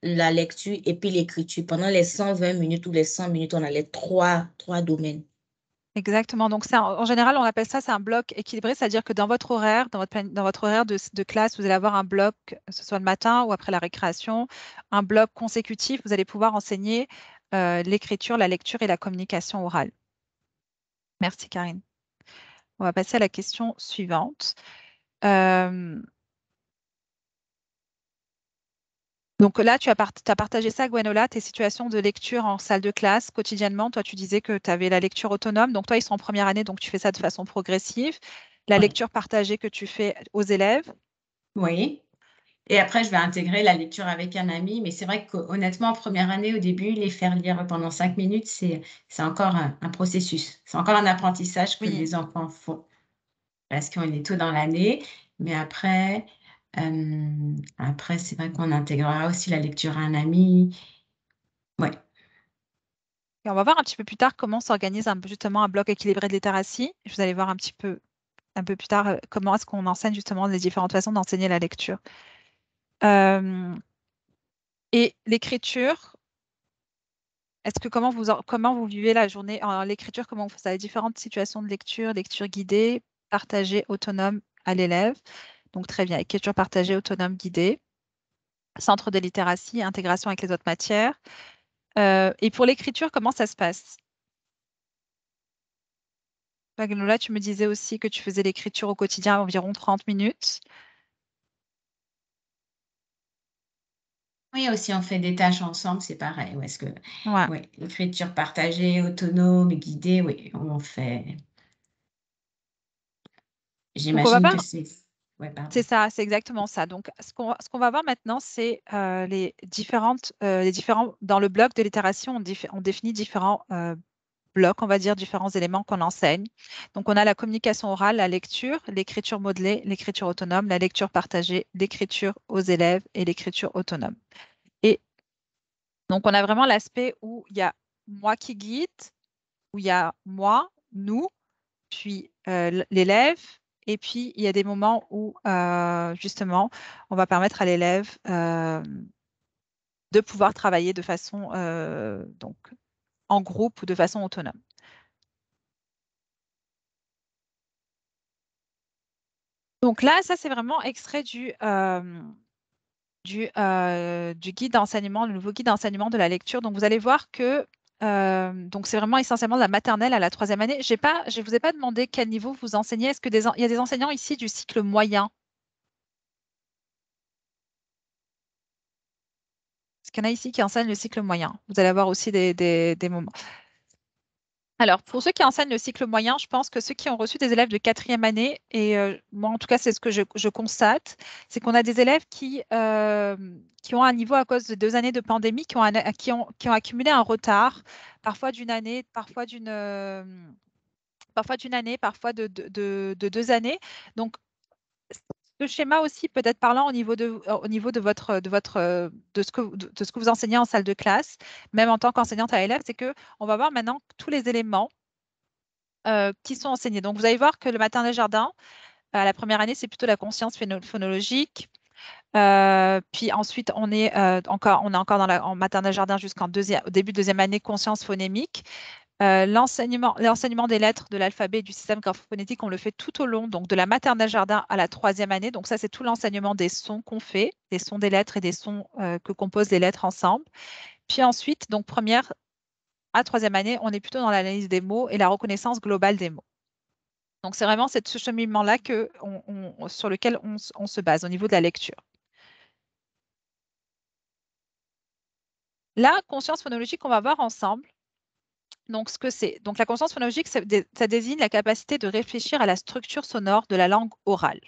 Speaker 8: la lecture et puis l'écriture. Pendant les 120 minutes ou les 100 minutes, on a les trois domaines.
Speaker 1: Exactement. Donc, en général, on appelle ça, c'est un bloc équilibré, c'est-à-dire que dans votre horaire, dans votre horaire de classe, vous allez avoir un bloc, que ce soit le matin ou après la récréation, un bloc consécutif. Vous allez pouvoir enseigner l'écriture, la lecture et la communication orale. Merci, Karine. On va passer à la question suivante. Donc là, tu as partagé ça, Gwenola, tes situations de lecture en salle de classe quotidiennement. Toi, tu disais que tu avais la lecture autonome. Donc toi, ils sont en première année, donc tu fais ça de façon progressive. La
Speaker 9: Oui.
Speaker 1: lecture partagée que tu fais aux élèves.
Speaker 9: Oui. Et après, je vais intégrer la lecture avec un ami. Mais c'est vrai qu'honnêtement, en première année, au début, les faire lire pendant 5 minutes, c'est encore un processus. C'est encore un apprentissage que
Speaker 1: Oui.
Speaker 9: les enfants font. Parce qu'on est tôt dans l'année. Mais après, c'est vrai qu'on intégrera aussi la lecture à un ami. Ouais.
Speaker 1: Et on va voir un petit peu plus tard comment s'organise justement un bloc équilibré de littératie. Vous allez voir un peu plus tard comment est-ce qu'on enseigne justement les différentes façons d'enseigner la lecture. Et l'écriture, comment vous vivez la journée en l'écriture, comment vous faites les différentes situations de lecture, lecture guidée, partagée, autonome à l'élève. Donc très bien, écriture partagée, autonome, guidée, centre de littératie, intégration avec les autres matières. Et pour l'écriture, comment ça se passe? Magnola, tu me disais aussi que tu faisais l'écriture au quotidien à environ 30 minutes.
Speaker 9: Oui, aussi, on fait des tâches ensemble, c'est pareil. Est-ce que,
Speaker 1: Ouais.
Speaker 9: ouais, l'écriture partagée, autonome, guidée, oui, on fait.
Speaker 1: Donc on va
Speaker 9: J'imagine
Speaker 1: voir.
Speaker 9: que c'est. Ouais, pardon.
Speaker 1: C'est ça, c'est exactement ça. Donc, ce qu'on va voir maintenant, c'est les différents. Dans le bloc de littération, on définit différents blocs, on va dire, différents éléments qu'on enseigne. Donc, on a la communication orale, la lecture, l'écriture modelée, l'écriture autonome, la lecture partagée, l'écriture aux élèves et l'écriture autonome. Et donc, on a vraiment l'aspect où il y a moi qui guide, où il y a moi, nous, puis l'élève. Et puis, il y a des moments où, justement, on va permettre à l'élève de pouvoir travailler de façon donc, en groupe ou de façon autonome. Donc là, ça, c'est vraiment extrait du guide d'enseignement, le nouveau guide d'enseignement de la lecture. Donc, vous allez voir que donc c'est vraiment essentiellement de la maternelle à la 3e année. Je ne vous ai pas demandé quel niveau vous enseignez. Est-ce qu'il y a des enseignants ici du cycle moyen? Est-ce qu'il y en a ici qui enseignent le cycle moyen? Vous allez avoir aussi des moments. Alors, pour ceux qui enseignent le cycle moyen, je pense que ceux qui ont reçu des élèves de 4e année, et moi en tout cas c'est ce que je constate, c'est qu'on a des élèves qui ont un niveau à cause de 2 années de pandémie, qui ont accumulé un retard, parfois d'une année, parfois d'une année, parfois de 2 années. Donc, ce schéma aussi peut être parlant au niveau de ce que vous enseignez en salle de classe, même en tant qu'enseignante à élèves, c'est que on va voir maintenant tous les éléments qui sont enseignés. Donc, vous allez voir que le maternelle jardin, à la première année, c'est plutôt la conscience phonologique. Puis ensuite, on est encore en maternelle jardin jusqu'au début de 2e année, conscience phonémique. L'enseignement des lettres, de l'alphabet et du système graphophonétique, on le fait tout au long, donc de la maternelle jardin à la 3e année. Donc ça, c'est tout l'enseignement des sons qu'on fait, des sons des lettres et des sons que composent les lettres ensemble. Puis ensuite, donc première à 3e année, on est plutôt dans l'analyse des mots et la reconnaissance globale des mots. Donc c'est vraiment ce cheminement-là sur lequel on se base au niveau de la lecture. La conscience phonologique, on va voir ensemble. Donc, ce que c'est. Donc, la conscience phonologique, ça désigne la capacité de réfléchir à la structure sonore de la langue orale.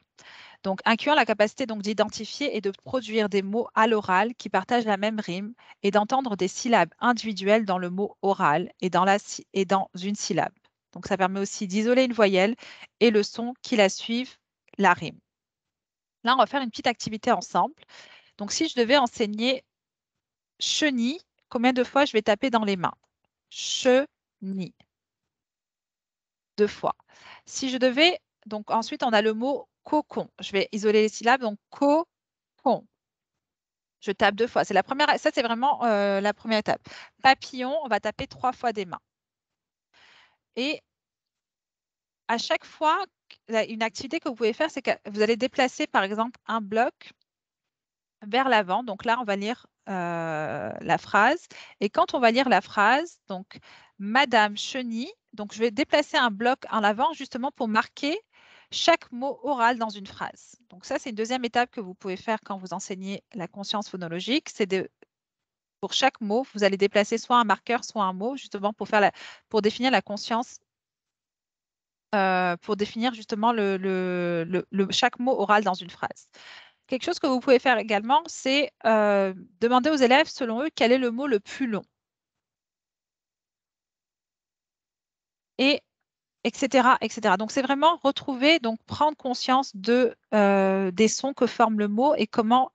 Speaker 1: Donc, incluant la capacité donc d'identifier et de produire des mots à l'oral qui partagent la même rime et d'entendre des syllabes individuelles dans le mot oral et dans une syllabe. Donc, ça permet aussi d'isoler une voyelle et le son qui la suivent, la rime. Là, on va faire une petite activité ensemble. Donc, si je devais enseigner chenille, combien de fois je vais taper dans les mains? Chenille. 2 fois. Si je devais, donc ensuite, on a le mot cocon. Je vais isoler les syllabes, donc cocon. Je tape 2 fois. C'est la première, ça, c'est vraiment la première étape. Papillon, on va taper 3 fois des mains. Et à chaque fois, une activité que vous pouvez faire, c'est que vous allez déplacer, par exemple, un bloc vers l'avant. Donc là, on va lire la phrase. Et quand on va lire la phrase, donc Madame Chenille, donc je vais déplacer un bloc en avant justement pour marquer chaque mot oral dans une phrase. Donc ça, c'est une deuxième étape que vous pouvez faire quand vous enseignez la conscience phonologique. C'est pour chaque mot, vous allez déplacer soit un marqueur, soit un mot, justement pour définir la conscience, pour définir justement chaque mot oral dans une phrase. Quelque chose que vous pouvez faire également, c'est demander aux élèves, selon eux, quel est le mot le plus long. Et etc., etc. Donc, c'est vraiment retrouver, donc prendre conscience des sons que forme le mot et comment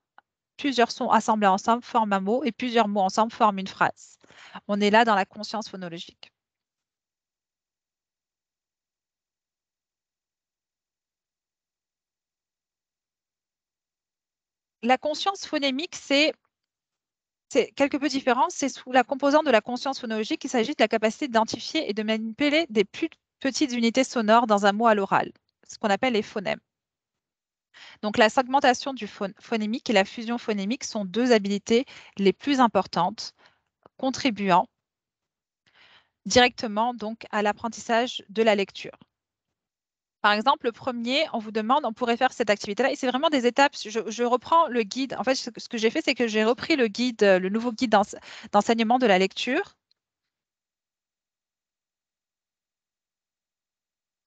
Speaker 1: plusieurs sons assemblés ensemble forment un mot et plusieurs mots ensemble forment une phrase. On est là dans la conscience phonologique. La conscience phonémique, c'est quelque peu différent. C'est sous la composante de la conscience phonologique qu'il s'agit de la capacité d'identifier et de manipuler des plus petites unités sonores dans un mot à l'oral, ce qu'on appelle les phonèmes. Donc, la segmentation du phonémique et la fusion phonémique sont deux habiletés les plus importantes, contribuant directement donc à l'apprentissage de la lecture. Par exemple, le premier, on vous demande, on pourrait faire cette activité-là, et c'est vraiment des étapes. Je reprends le guide. En fait, ce que j'ai fait, c'est que j'ai repris le guide, le nouveau guide d'enseignement de la lecture.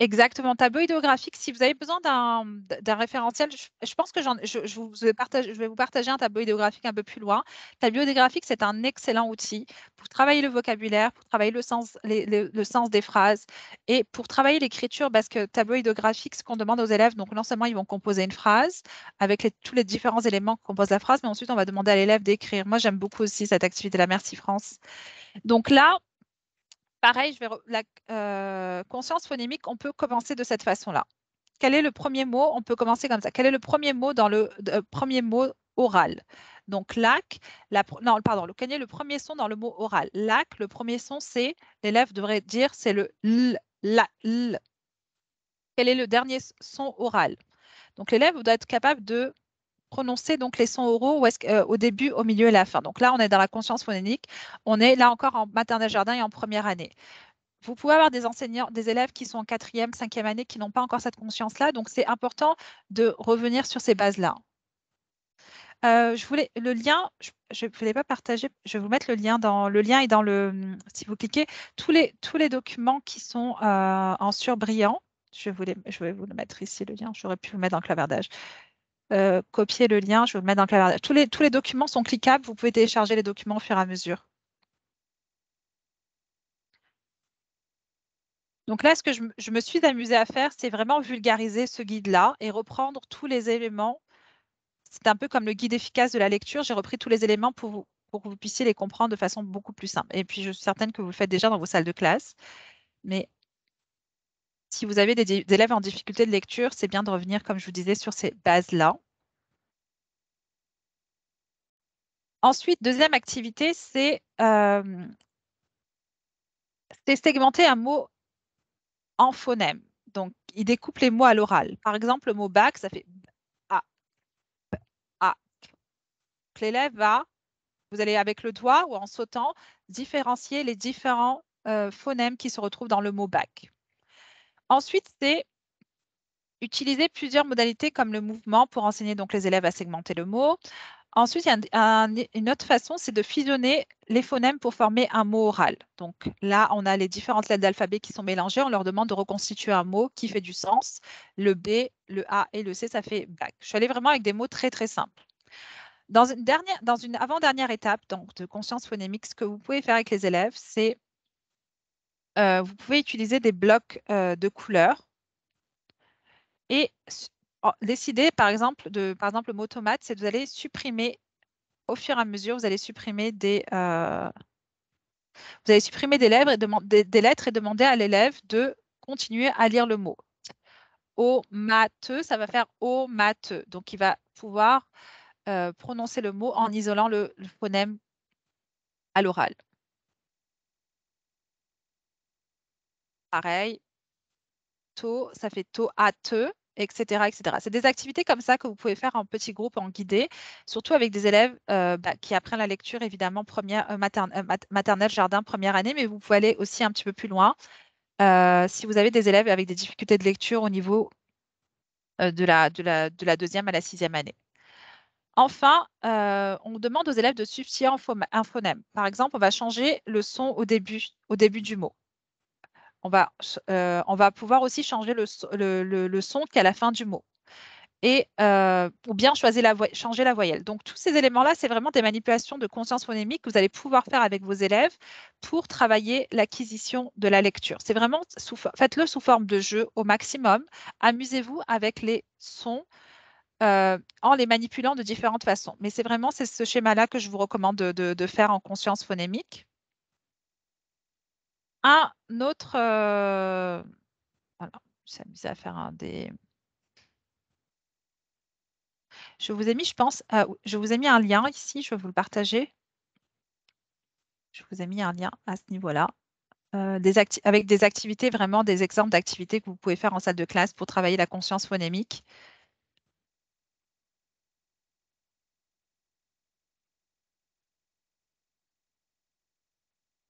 Speaker 1: Exactement, tableau idéographique. Si vous avez besoin d'un référentiel, je pense que je vais vous partager un tableau idéographique un peu plus loin. Tableau idéographique, c'est un excellent outil pour travailler le vocabulaire, pour travailler le sens des phrases et pour travailler l'écriture, parce que tableau idéographique, ce qu'on demande aux élèves, donc non seulement ils vont composer une phrase avec tous les différents éléments qui composent la phrase, mais ensuite on va demander à l'élève d'écrire. Moi, j'aime beaucoup aussi cette activité-là. Merci France. Donc là, pareil, la conscience phonémique, on peut commencer de cette façon-là. Quel est le premier mot? On peut commencer comme ça. Quel est le premier mot dans le premier mot oral? Donc, lac, non, pardon, quel est le premier son dans le mot oral? Lac, le premier son, c'est, l'élève devrait dire, c'est le L, la, L. Quel est le dernier son oral? Donc, l'élève doit être capable de prononcer donc les sons oraux au début, au milieu et à la fin. Donc là, on est dans la conscience phonémique. On est là encore en maternelle jardin et en première année. Vous pouvez avoir des enseignants, des élèves qui sont en 4e, 5e année qui n'ont pas encore cette conscience-là. Donc, c'est important de revenir sur ces bases-là. Le lien, je ne voulais pas partager, je vais vous mettre le lien si vous cliquez, tous les documents qui sont en surbrillant. Je vais vous le mettre ici, le lien. J'aurais pu vous mettre dans le clavardage. Copier le lien, je vais vous le mettre dans le clavardage. Tous les documents sont cliquables. Vous pouvez télécharger les documents au fur et à mesure. Donc là, ce que je me suis amusée à faire, c'est vraiment vulgariser ce guide-là et reprendre tous les éléments. C'est un peu comme le guide efficace de la lecture. J'ai repris tous les éléments pour que vous puissiez les comprendre de façon beaucoup plus simple. Et puis, je suis certaine que vous le faites déjà dans vos salles de classe. Mais si vous avez des élèves en difficulté de lecture, c'est bien de revenir, comme je vous disais, sur ces bases-là. Ensuite, deuxième activité, c'est segmenter un mot en phonème. Donc, il découpe les mots à l'oral. Par exemple, le mot bac, ça fait A. A. L'élève vous allez avec le doigt ou en sautant, différencier les différents phonèmes qui se retrouvent dans le mot bac. Ensuite, c'est utiliser plusieurs modalités comme le mouvement pour enseigner donc les élèves à segmenter le mot. Ensuite, il y a une autre façon, c'est de fusionner les phonèmes pour former un mot oral. Donc là, on a les différentes lettres d'alphabet qui sont mélangées. On leur demande de reconstituer un mot qui fait du sens. Le B, le A et le C, ça fait bac. Je suis allée vraiment avec des mots très, très simples. Dans une avant-dernière étape donc, de conscience phonémique, ce que vous pouvez faire avec les élèves, c'est vous pouvez utiliser des blocs de couleurs et décider, par exemple, le mot tomate, c'est que vous allez supprimer, au fur et à mesure, vous allez supprimer des lettres et demander à l'élève de continuer à lire le mot. O mateux, ça va faire o mateux. Donc, il va pouvoir prononcer le mot en isolant le phonème à l'oral. Pareil, to, ça fait to à te, etc. etc. C'est des activités comme ça que vous pouvez faire en petits groupes, en guidé, surtout avec des élèves qui apprennent la lecture, évidemment, maternelle, jardin, première année, mais vous pouvez aller aussi un petit peu plus loin. Si vous avez des élèves avec des difficultés de lecture au niveau de la 2e à la 6e année. Enfin, on demande aux élèves de substituer un phonème. Par exemple, on va changer le son au début du mot. On va pouvoir aussi changer le son qui est à la fin du mot. Et ou bien changer la voyelle. Donc, tous ces éléments-là, c'est vraiment des manipulations de conscience phonémique que vous allez pouvoir faire avec vos élèves pour travailler l'acquisition de la lecture. C'est vraiment, faites-le sous forme de jeu au maximum. Amusez-vous avec les sons en les manipulant de différentes façons. Mais c'est ce schéma-là que je vous recommande de faire en conscience phonémique. Un autre... voilà, je s'amuse à faire des... Je vous ai mis, je pense, je vous ai mis un lien ici, je vais vous le partager. Je vous ai mis un lien à ce niveau-là, avec des activités, vraiment des exemples d'activités que vous pouvez faire en salle de classe pour travailler la conscience phonémique.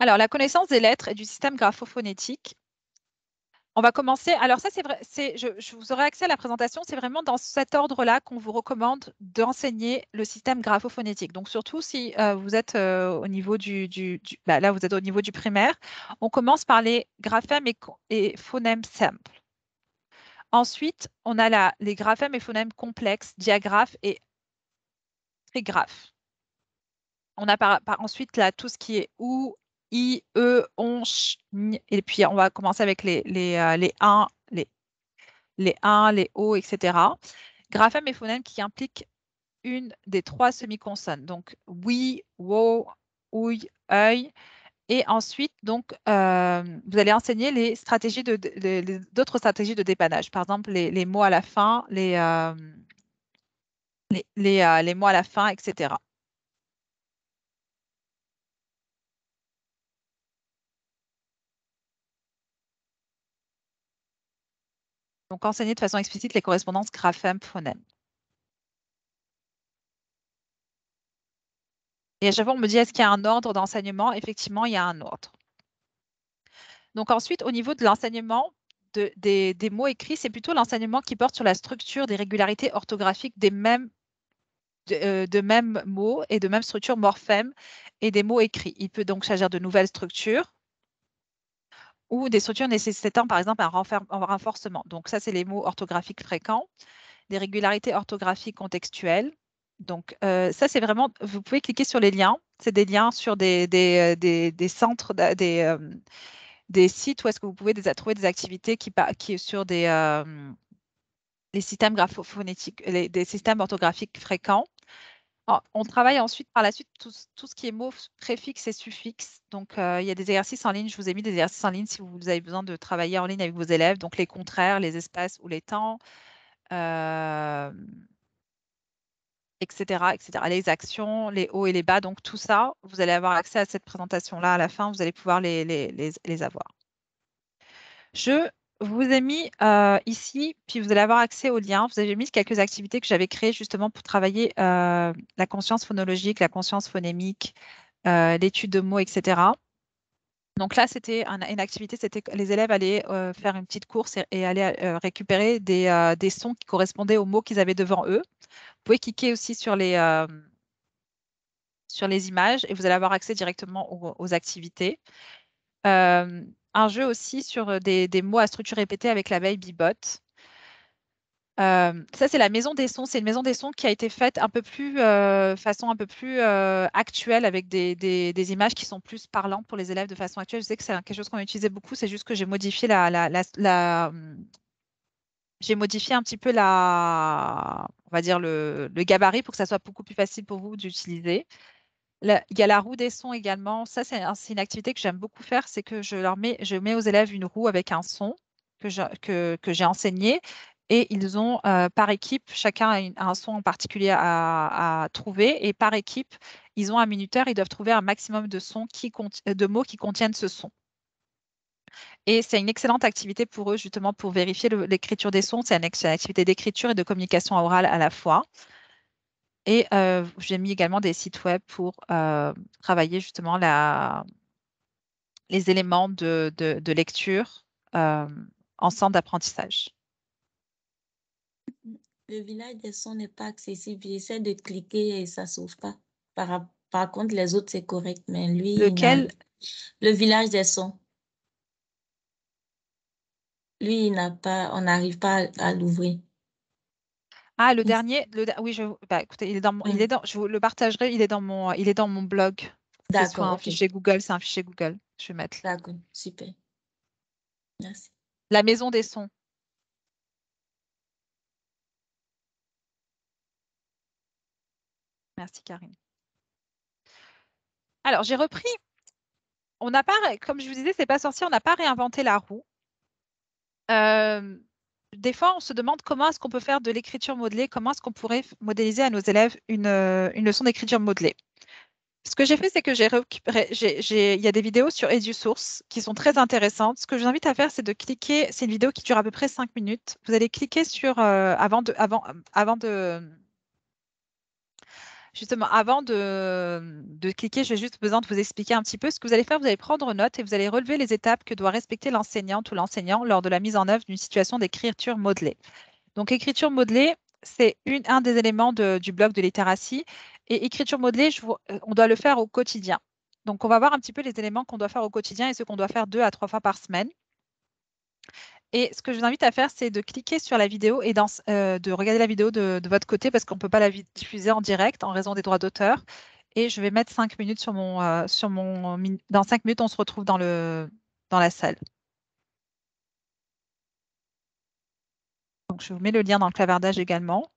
Speaker 1: Alors, la connaissance des lettres et du système graphophonétique. On va commencer. Alors ça, c'est vrai. Je vous aurai accès à la présentation. C'est vraiment dans cet ordre-là qu'on vous recommande d'enseigner le système graphophonétique. Donc surtout si vous êtes au niveau là, vous êtes au niveau du primaire. On commence par les graphèmes et phonèmes simples. Ensuite, on a les graphèmes et phonèmes complexes, diagraphes et trigraphes. On a ensuite là tout ce qui est ou, i, e, on, ch, n, et puis on va commencer avec les 1, les O, etc. Graphèmes et phonèmes qui impliquent une des 3 semi-consonnes. Donc, oui, wo, ouï, œil. Et ensuite, donc, vous allez enseigner les stratégies d'autres stratégies de dépannage. Par exemple, les mots à la fin, les mots à la fin, etc. Donc, enseigner de façon explicite les correspondances graphème-phonème. Et à chaque fois, on me dit, est-ce qu'il y a un ordre d'enseignement? Effectivement, il y a un ordre. Donc ensuite, au niveau de l'enseignement des mots écrits, c'est plutôt l'enseignement qui porte sur la structure des régularités orthographiques de mêmes mots et de même structure morphèmes et des mots écrits. Il peut donc s'agir de nouvelles structures ou des structures nécessitant, par exemple, un renforcement. Donc ça, c'est les mots orthographiques fréquents, des régularités orthographiques contextuelles. Donc ça, c'est vraiment, vous pouvez cliquer sur les liens. C'est des liens sur des centres, des sites où est-ce que vous pouvez trouver des activités qui sur des systèmes graphophonétiques, des systèmes orthographiques fréquents. Alors, on travaille ensuite, par la suite, tout ce qui est mots préfixes et suffixes. Donc, il y a des exercices en ligne. Je vous ai mis des exercices en ligne si vous avez besoin de travailler en ligne avec vos élèves. Donc, les contraires, les espaces ou les temps, etc., etc. Les actions, les hauts et les bas. Donc, tout ça, vous allez avoir accès à cette présentation-là à la fin. Vous allez pouvoir les avoir. Je vous ai mis ici, puis vous allez avoir accès au lien. Vous avez mis quelques activités que j'avais créées justement pour travailler la conscience phonologique, la conscience phonémique, l'étude de mots, etc. Donc là, c'était une activité, c'était que les élèves allaient faire une petite course et aller récupérer des sons qui correspondaient aux mots qu'ils avaient devant eux. Vous pouvez cliquer aussi sur les images et vous allez avoir accès directement aux activités. Un jeu aussi sur des mots à structure répétée avec l'abeille Bibot. Ça, c'est la maison des sons. C'est une maison des sons qui a été faite un peu plus, façon un peu plus actuelle avec des images qui sont plus parlantes pour les élèves de façon actuelle. Je sais que c'est quelque chose qu'on utilisait beaucoup. C'est juste que j'ai modifié j'ai modifié un petit peu on va dire le gabarit pour que ça soit beaucoup plus facile pour vous d'utiliser. Il y a la roue des sons également. Ça, c'est une activité que j'aime beaucoup faire. C'est que je mets aux élèves une roue avec un son que j'ai enseigné. Et ils ont, par équipe, chacun a un son en particulier à trouver. Et par équipe, ils ont un minuteur. Ils doivent trouver un maximum de mots qui contiennent ce son. Et c'est une excellente activité pour eux, justement, pour vérifier l'écriture des sons. C'est une activité d'écriture et de communication orale à la fois. Et j'ai mis également des sites web pour travailler justement les éléments de lecture en centre d'apprentissage.
Speaker 8: Le village des sons n'est pas accessible. J'essaie de cliquer et ça ne s'ouvre pas. Par contre, les autres, c'est correct. Mais lui,
Speaker 1: Lequel?
Speaker 8: Le village des sons. Lui, il n'a pas, on n'arrive pas à l'ouvrir.
Speaker 1: Ah, le dernier, oui, bah, écoutez, je vous le partagerai, il est dans mon blog. C'est sur
Speaker 8: D'accord,
Speaker 1: un
Speaker 8: ok.
Speaker 1: fichier Google, c'est un fichier Google. Je vais mettre
Speaker 8: D'accord, super. Merci.
Speaker 1: la maison des sons. Merci, Karine. Alors, j'ai repris. On n'a pas, comme je vous disais, c'est pas sorcier, on n'a pas réinventé la roue. Des fois, on se demande comment est-ce qu'on peut faire de l'écriture modelée, comment est-ce qu'on pourrait modéliser à nos élèves une leçon d'écriture modelée. Ce que j'ai fait, c'est que il y a des vidéos sur EduSource qui sont très intéressantes. Ce que je vous invite à faire, c'est de cliquer. C'est une vidéo qui dure à peu près 5 minutes. Vous allez cliquer sur justement, avant de cliquer, j'ai juste besoin de vous expliquer un petit peu ce que vous allez faire. Vous allez prendre note et vous allez relever les étapes que doit respecter l'enseignante ou l'enseignant lors de la mise en œuvre d'une situation d'écriture modelée. Donc, écriture modelée, c'est un des éléments du bloc de littératie. Et écriture modelée, on doit le faire au quotidien. Donc, on va voir un petit peu les éléments qu'on doit faire au quotidien et ce qu'on doit faire 2 à 3 fois par semaine. Et ce que je vous invite à faire, c'est de cliquer sur la vidéo et de regarder la vidéo de votre côté parce qu'on ne peut pas la diffuser en direct en raison des droits d'auteur. Et je vais mettre 5 minutes dans 5 minutes, on se retrouve dans la salle. Donc, je vous mets le lien dans le clavardage également.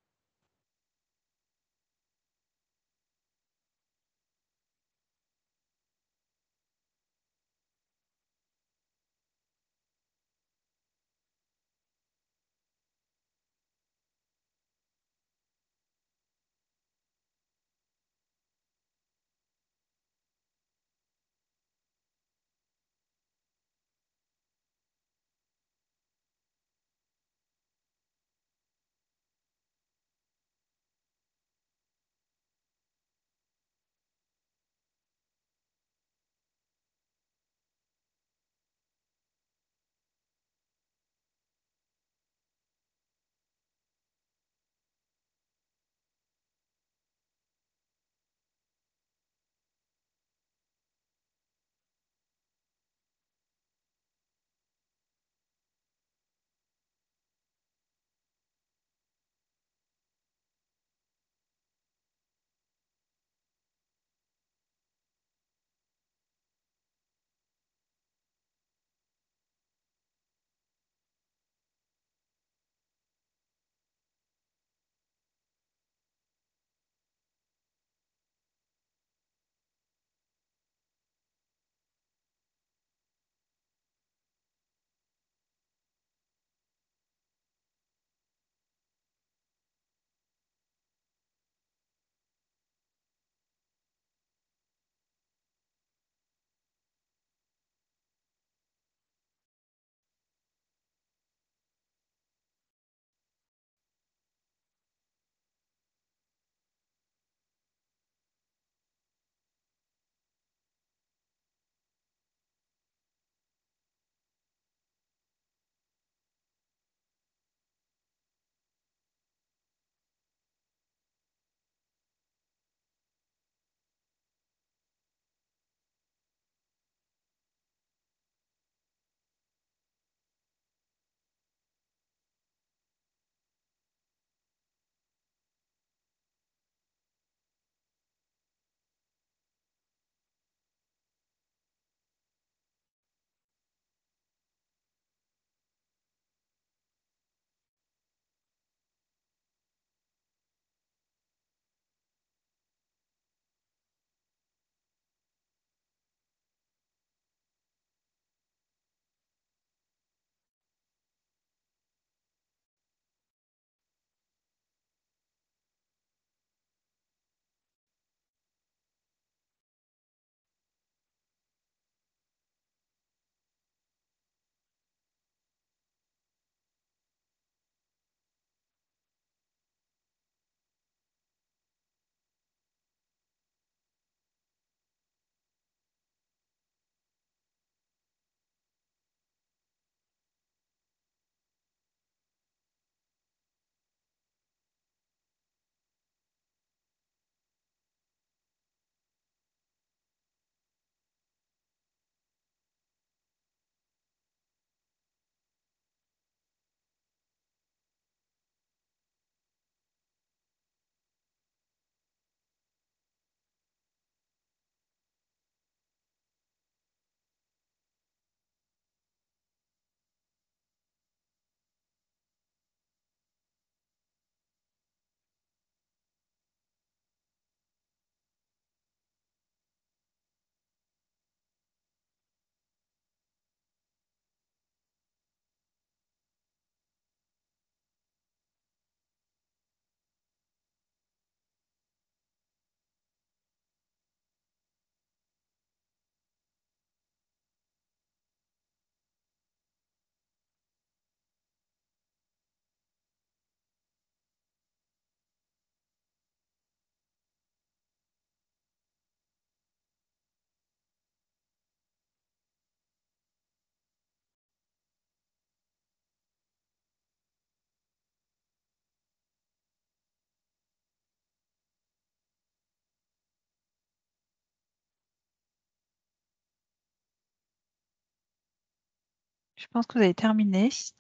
Speaker 1: Je pense que vous avez terminé, si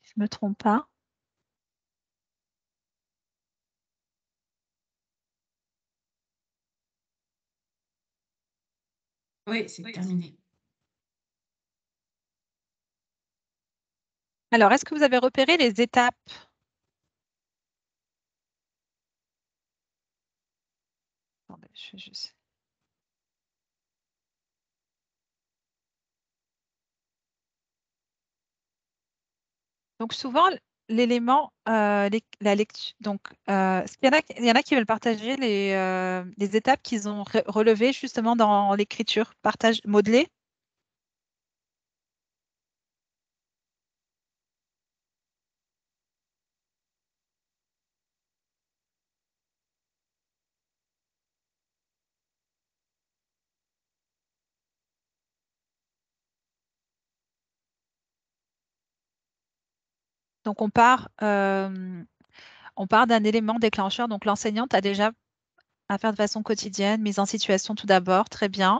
Speaker 1: je ne me trompe pas.
Speaker 9: Oui, c'est terminé.
Speaker 1: Alors, est-ce que vous avez repéré les étapes? Attendez, je vais juste... Donc, souvent, l'élément, la lecture. Donc, il y en a qui veulent partager les étapes qu'ils ont relevées justement dans l'écriture, modelée. Donc, on part d'un élément déclencheur. Donc, l'enseignante a déjà à faire de façon quotidienne, mise en situation tout d'abord, très bien.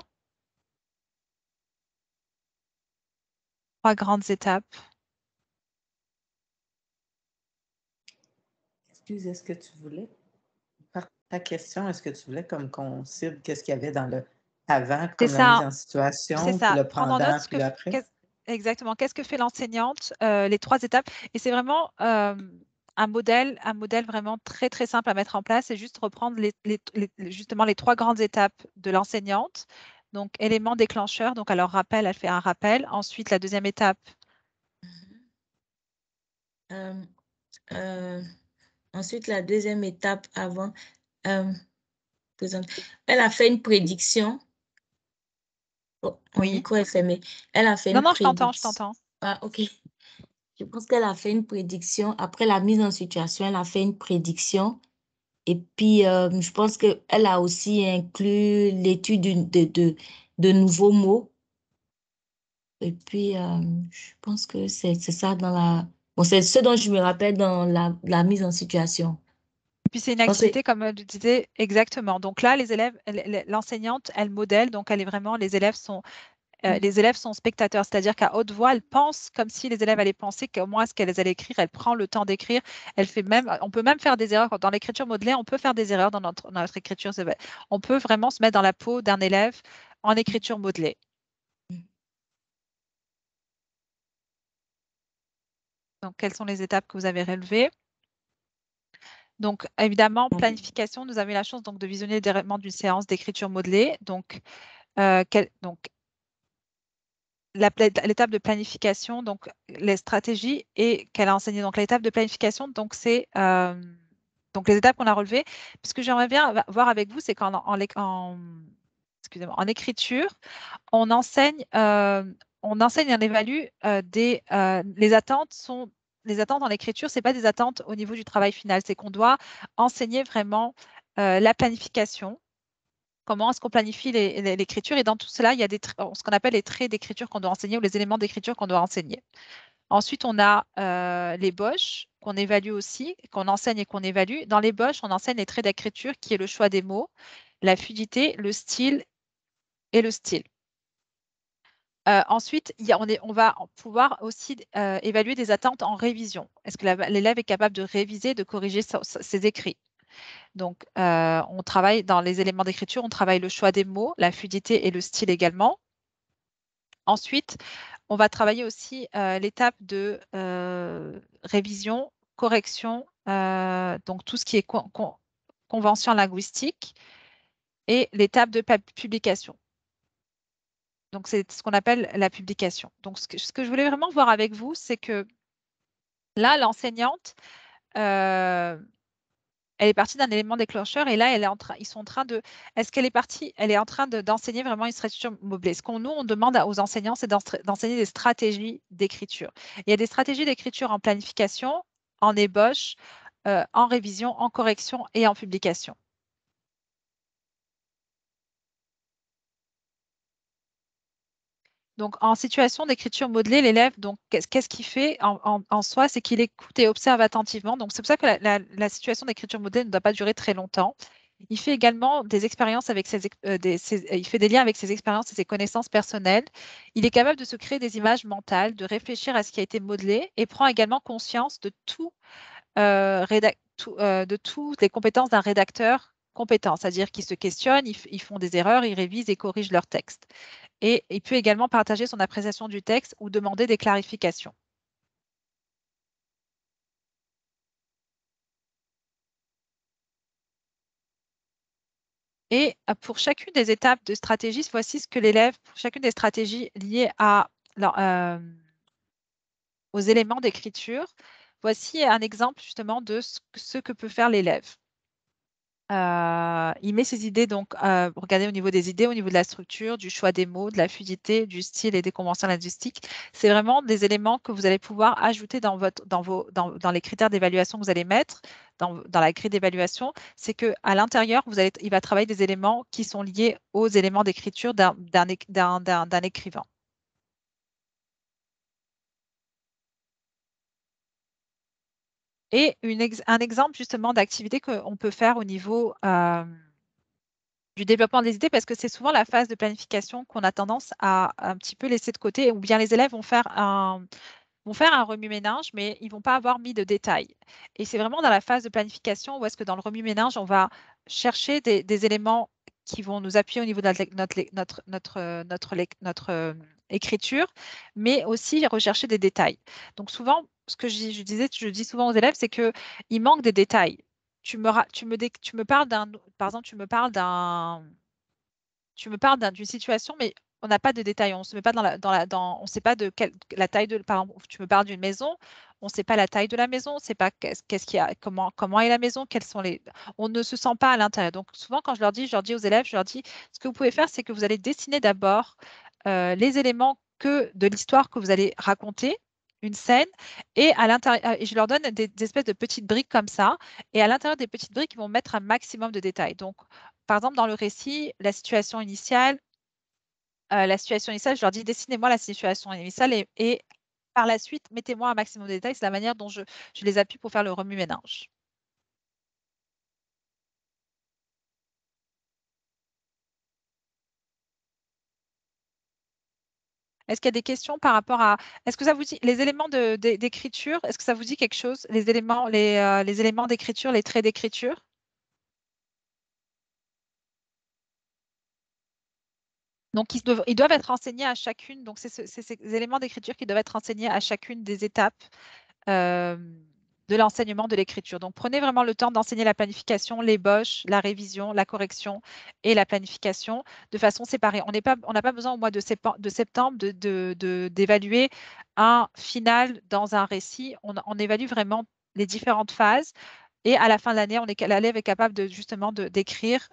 Speaker 1: 3 grandes étapes.
Speaker 7: Excuse, est-ce que tu voulais, par ta question, est-ce que tu voulais comme qu'on cible qu'est-ce qu'il y avait dans le avant,
Speaker 1: C'est
Speaker 7: comme la mise
Speaker 1: ça,
Speaker 7: en
Speaker 1: c'est
Speaker 7: situation, puis
Speaker 1: ça.
Speaker 7: le
Speaker 1: Prendre en
Speaker 7: pendant,
Speaker 1: note
Speaker 7: puis le après?
Speaker 1: exactement, qu'est-ce que fait l'enseignante, les 3 étapes. Et c'est vraiment un modèle vraiment très, très simple à mettre en place. C'est juste reprendre justement les 3 grandes étapes de l'enseignante. Donc, élément déclencheur. Donc, alors, rappel, elle fait un rappel. Ensuite, la deuxième étape.
Speaker 8: Euh, euh, ensuite, la deuxième étape avant, elle a fait une prédiction. Oh, mon
Speaker 1: Oui.
Speaker 8: micro est fermé. Elle a fait
Speaker 1: Non,
Speaker 8: une
Speaker 1: non, je
Speaker 8: prédiction.
Speaker 1: t'entends.
Speaker 8: Ah, ok. Je pense qu'elle a fait une prédiction. Après la mise en situation, elle a fait une prédiction. Et puis, je pense qu'elle a aussi inclus l'étude de nouveaux mots. Et puis, je pense que c'est ça dans la... Bon, c'est ce dont je me rappelle dans la mise en situation.
Speaker 1: Et puis, c'est une activité, comme tu disais, exactement. Donc là, les élèves, l'enseignante, elle modèle. Donc, elle est vraiment, les élèves sont spectateurs, c'est-à-dire qu'à haute voix, elle pense comme si les élèves allaient penser comment est-ce qu'elles allaient écrire. Elle prend le temps d'écrire. On peut même faire des erreurs. Dans l'écriture modelée, on peut faire des erreurs dans notre écriture. On peut vraiment se mettre dans la peau d'un élève en écriture modelée. Donc, quelles sont les étapes que vous avez relevées? Donc, évidemment, planification, nous avons eu la chance donc, de visionner le déroulement d'une séance d'écriture modelée. Donc, l'étape de planification, donc les stratégies et qu'elle a enseigné. Donc, l'étape de planification, donc c'est donc les étapes qu'on a relevées. Ce que j'aimerais bien voir avec vous, c'est excusez-moi, en écriture, on enseigne, on évalue les attentes en écriture, c'est pas des attentes au niveau du travail final, c'est qu'on doit enseigner vraiment la planification. Comment est-ce qu'on planifie l'écriture? Et dans tout cela, il y a ce qu'on appelle les traits d'écriture qu'on doit enseigner ou les éléments d'écriture qu'on doit enseigner. Ensuite, on a les boches qu'on évalue aussi, qu'on enseigne et qu'on évalue. Dans les boches, on enseigne les traits d'écriture qui est le choix des mots, la fluidité, le style et le style. Ensuite, on va pouvoir aussi évaluer des attentes en révision. Est-ce que l'élève est capable de réviser, de corriger ses écrits? Donc, on travaille dans les éléments d'écriture, on travaille le choix des mots, la fluidité et le style également. Ensuite, on va travailler aussi l'étape de révision, correction, donc tout ce qui est convention linguistique et l'étape de publication. Donc, c'est ce qu'on appelle la publication. Donc, ce que je voulais vraiment voir avec vous, c'est que là, l'enseignante, elle est partie d'un élément déclencheur et là, ils sont en train de. Est-ce qu'elle est partie? Elle est en train d'enseigner vraiment une stratégie modelée. Ce qu'on nous, on demande aux enseignants, c'est d'enseigner des stratégies d'écriture. Il y a des stratégies d'écriture en planification, en ébauche, en révision, en correction et en publication. Donc, en situation d'écriture modelée, l'élève, donc, qu'est-ce qu'il fait en soi? C'est qu'il écoute et observe attentivement. Donc, c'est pour ça que la situation d'écriture modelée ne doit pas durer très longtemps. Il fait également des expériences avec il fait des liens avec ses expériences et ses connaissances personnelles. Il est capable de se créer des images mentales, de réfléchir à ce qui a été modelé et prend également conscience de de toutes les compétences d'un rédacteur compétent, c'est-à-dire qu'ils se questionnent, ils font des erreurs, ils révisent et corrigent leur texte. Et il peut également partager son appréciation du texte ou demander des clarifications. Et pour chacune des étapes de stratégie, voici ce que l'élève, pour chacune des stratégies liées aux éléments d'écriture, voici un exemple justement de ce que peut faire l'élève. Il met ses idées, donc regardez au niveau des idées, au niveau de la structure, du choix des mots, de la fluidité, du style et des conventions linguistiques. C'est vraiment des éléments que vous allez pouvoir ajouter dans les critères d'évaluation que vous allez mettre dans la grille d'évaluation. C'est qu'à l'intérieur, il va travailler des éléments qui sont liés aux éléments d'écriture d'un écrivain. Et un exemple justement d'activité qu'on peut faire au niveau du développement des idées, parce que c'est souvent la phase de planification qu'on a tendance à un petit peu laisser de côté, ou bien les élèves vont faire un remue-ménage, mais ils ne vont pas avoir mis de détails. Et c'est vraiment dans la phase de planification où est-ce que dans le remue-ménage, on va chercher des éléments qui vont nous appuyer au niveau de notre écriture, mais aussi rechercher des détails. Donc souvent, ce que je dis souvent aux élèves, c'est qu'il manque des détails. Tu me parles par exemple, d'une situation, mais on n'a pas de détails. On se met pas on sait pas la taille par exemple, tu me parles d'une maison, on ne sait pas la taille de la maison, on ne sait pas qu'est-ce qu'il y a, comment est la maison, on ne se sent pas à l'intérieur. Donc souvent, quand je leur dis aux élèves, je leur dis, ce que vous pouvez faire, c'est que vous allez dessiner d'abord les éléments de l'histoire que vous allez raconter, une scène, et à l'intérieur, et je leur donne des espèces de petites briques comme ça, et à l'intérieur des petites briques, ils vont mettre un maximum de détails. Donc, par exemple, dans le récit, la situation initiale, je leur dis dessinez-moi la situation initiale et par la suite, mettez-moi un maximum de détails. C'est la manière dont je les appuie pour faire le remue-ménage. Est-ce qu'il y a des questions par rapport à... Est-ce que ça vous dit les éléments d'écriture? Est-ce que ça vous dit quelque chose? Les éléments d'écriture, les traits d'écriture? Donc, ils doivent être enseignés à chacune. Donc, c'est ces éléments d'écriture qui doivent être enseignés à chacune des étapes de l'enseignement de l'écriture. Donc, prenez vraiment le temps d'enseigner la planification, l'ébauche, la révision, la correction et la planification de façon séparée. On n'a pas besoin au mois de septembre d'évaluer un final dans un récit. On évalue vraiment les différentes phases et à la fin de l'année, l'élève est capable justement d'écrire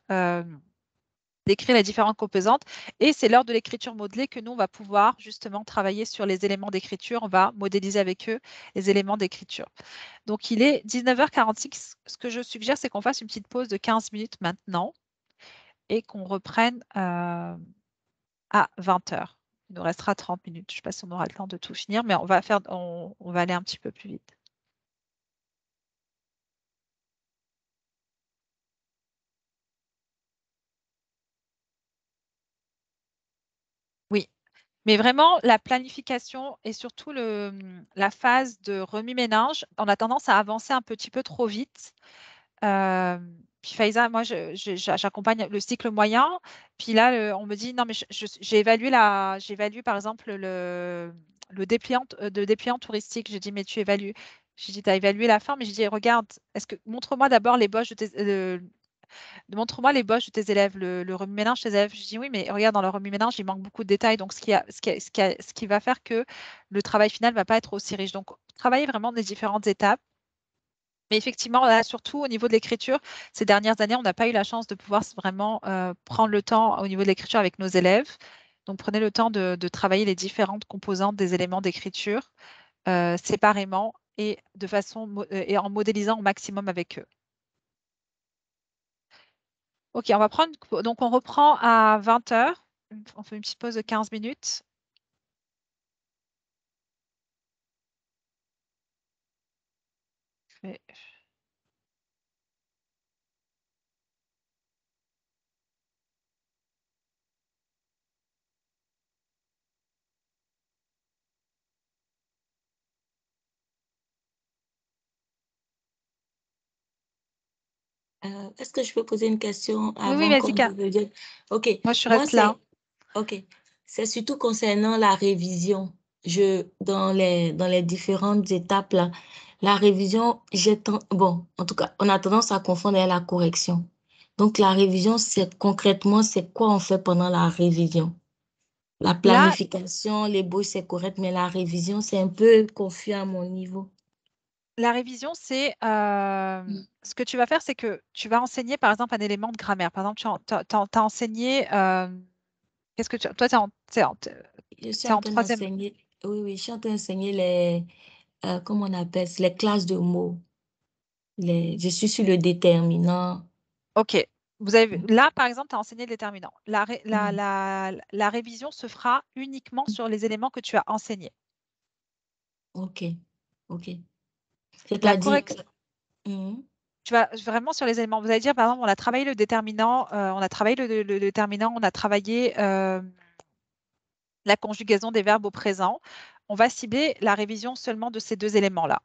Speaker 1: les différentes composantes. Et c'est lors de l'écriture modelée que nous, on va pouvoir justement travailler sur les éléments d'écriture. On va modéliser avec eux les éléments d'écriture. Donc, il est 19h46. Ce que je suggère, c'est qu'on fasse une petite pause de 15 minutes maintenant et qu'on reprenne à 20h. Il nous restera 30 minutes. Je ne sais pas si on aura le temps de tout finir, mais on va aller un petit peu plus vite. Oui, mais vraiment, la planification et surtout la phase de remue-ménage, on a tendance à avancer un petit peu trop vite. Puis Faiza, moi, j'accompagne le cycle moyen. Puis là, on me dit, non, mais j'ai évalué par exemple le dépliant touristique. J'ai dit, mais tu évalues. J'ai dit, tu as évalué la fin, mais j'ai dit, regarde, montre-moi d'abord montre-moi les boches de tes élèves, le remue-ménage de tes élèves. Je dis oui, mais regarde, dans le remue-ménage, il manque beaucoup de détails. Donc, ce qui va faire que le travail final ne va pas être aussi riche. Donc, travailler vraiment des différentes étapes. Mais effectivement, là, surtout au niveau de l'écriture, ces dernières années, on n'a pas eu la chance de pouvoir vraiment prendre le temps au niveau de l'écriture avec nos élèves. Donc, prenez le temps de travailler les différentes composantes des éléments d'écriture séparément et et en modélisant au maximum avec eux. Ok, donc on reprend à 20h. On fait une petite pause de 15 minutes.
Speaker 8: Est-ce que je peux poser une question
Speaker 1: Oui, oui,
Speaker 8: avant
Speaker 1: vas-y,
Speaker 8: qu'on revienne? OK.
Speaker 1: moi je
Speaker 8: Moi,
Speaker 1: reste là.
Speaker 8: OK. C'est surtout concernant la révision. Dans les différentes étapes, là, la révision, bon, en tout cas, on a tendance à confondre avec la correction. Donc, la révision, concrètement, c'est quoi on fait pendant la révision? La
Speaker 1: Là,
Speaker 8: planification, l'ébauche, c'est correct, mais la révision, c'est un peu confus à mon niveau.
Speaker 1: la révision, c'est
Speaker 8: Mm.
Speaker 1: ce que tu vas faire, c'est que tu vas enseigner, par exemple, un élément de grammaire. Par exemple, tu as enseigné, qu'est-ce que toi, tu
Speaker 8: Je suis
Speaker 1: es
Speaker 8: en
Speaker 1: en
Speaker 8: train
Speaker 1: troisième.
Speaker 8: d'enseigner, oui, je suis en train d'enseigner comment on appelle ça, les classes de mots. Je suis sur le déterminant.
Speaker 1: OK. Là, par exemple, tu as enseigné le déterminant.
Speaker 8: Mm.
Speaker 1: La révision se fera uniquement sur les éléments que tu as enseignés.
Speaker 8: OK, OK.
Speaker 1: La
Speaker 8: C'est-à-dire
Speaker 1: correction,
Speaker 8: Mm.
Speaker 1: tu vas vraiment sur les éléments. Vous allez dire, par exemple, on a travaillé le déterminant, on a travaillé le déterminant, on a travaillé la conjugaison des verbes au présent. On va cibler la révision seulement de ces deux éléments-là.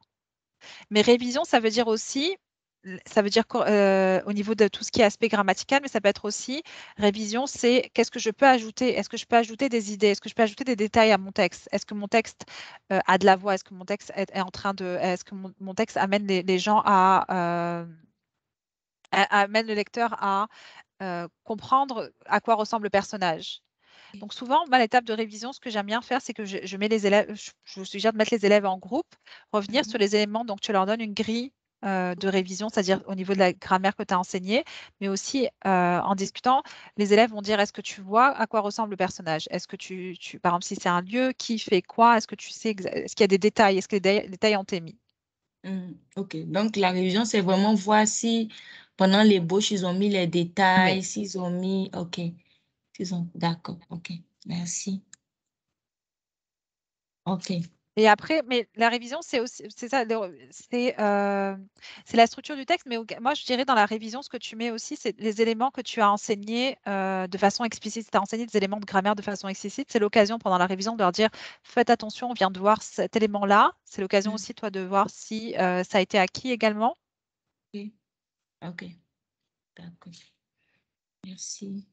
Speaker 1: Mais révision, ça veut dire aussi, au niveau de tout ce qui est aspect grammatical, mais ça peut être aussi, révision, c'est qu'est-ce que je peux ajouter? Est-ce que je peux ajouter des idées? Est-ce que je peux ajouter des détails à mon texte? Est-ce que mon texte a de la voix? Est-ce que mon texte est en train de, est-ce que mon texte amène les gens amène le lecteur à comprendre à quoi ressemble le personnage? Donc souvent, moi, l'étape de révision, ce que j'aime bien faire, c'est que je mets les élèves, je vous suggère de mettre les élèves en groupe, revenir sur les éléments. Donc tu leur donnes une grille de révision, c'est-à-dire au niveau de la grammaire que tu as enseignée, mais aussi en discutant, les élèves vont dire, est-ce que tu vois à quoi ressemble le personnage? Est-ce que par exemple, si c'est un lieu, qui fait quoi? Est-ce que tu sais, est-ce qu'il y a des détails? Est-ce que les détails ont été mis?
Speaker 8: OK. Donc, la révision, c'est vraiment voir si pendant l'ébauche, ils ont mis les détails,
Speaker 1: Oui.
Speaker 8: s'ils ont mis... OK. D'accord. OK. Merci. OK.
Speaker 1: Et après, mais la révision, c'est aussi, c'est ça, c'est la structure du texte. Mais moi, je dirais dans la révision, ce que tu mets aussi, c'est les éléments que tu as enseignés de façon explicite. Si tu as enseigné des éléments de grammaire de façon explicite, c'est l'occasion pendant la révision de leur dire, faites attention, on vient de voir cet élément-là. C'est l'occasion aussi, toi, de voir si ça a été acquis également.
Speaker 8: OK. OK. D'accord. Merci.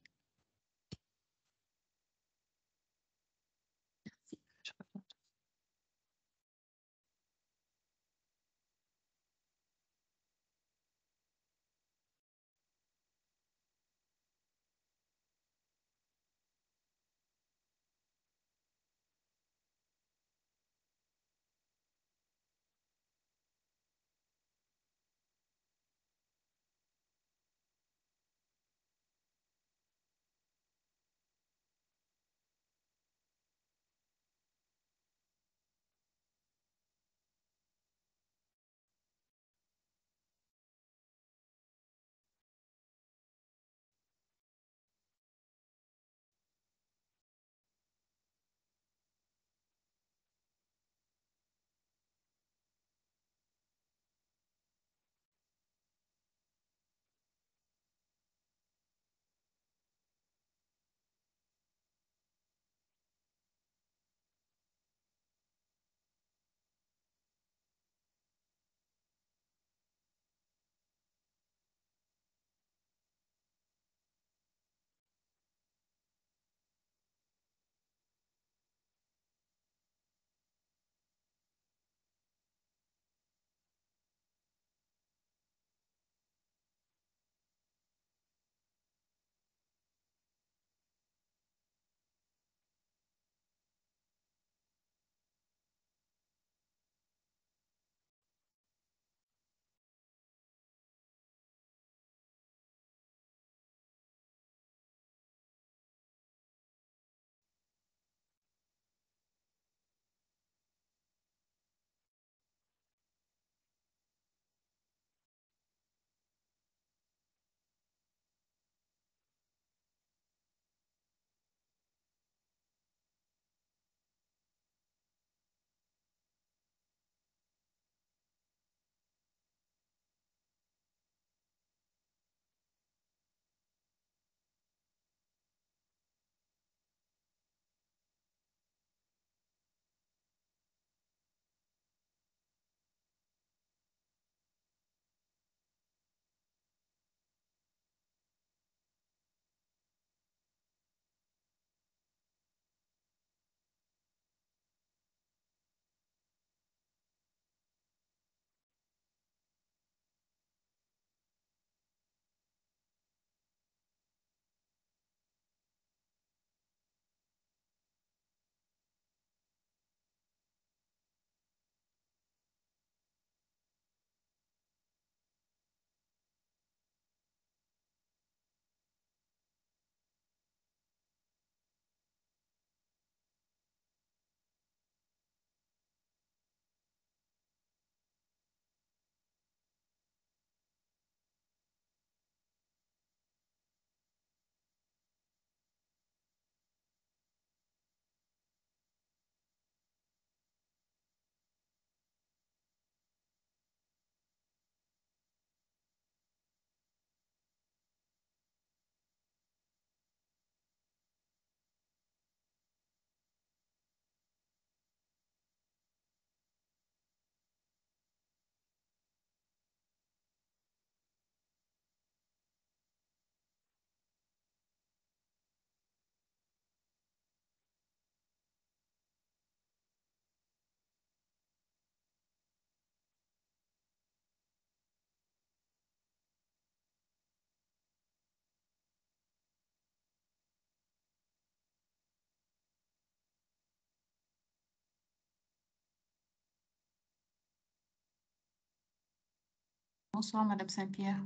Speaker 9: Bonsoir, Madame Saint-Pierre.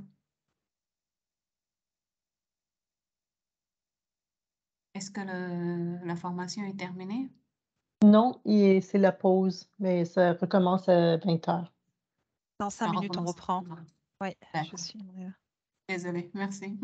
Speaker 9: Est-ce que la formation est terminée?
Speaker 2: Non, c'est la pause, mais ça recommence à 20h.
Speaker 1: Dans 5
Speaker 9: Ça
Speaker 1: minutes, on
Speaker 9: recommence.
Speaker 1: reprend. Oui, je
Speaker 9: D'accord.
Speaker 1: suis.
Speaker 9: Désolée, merci.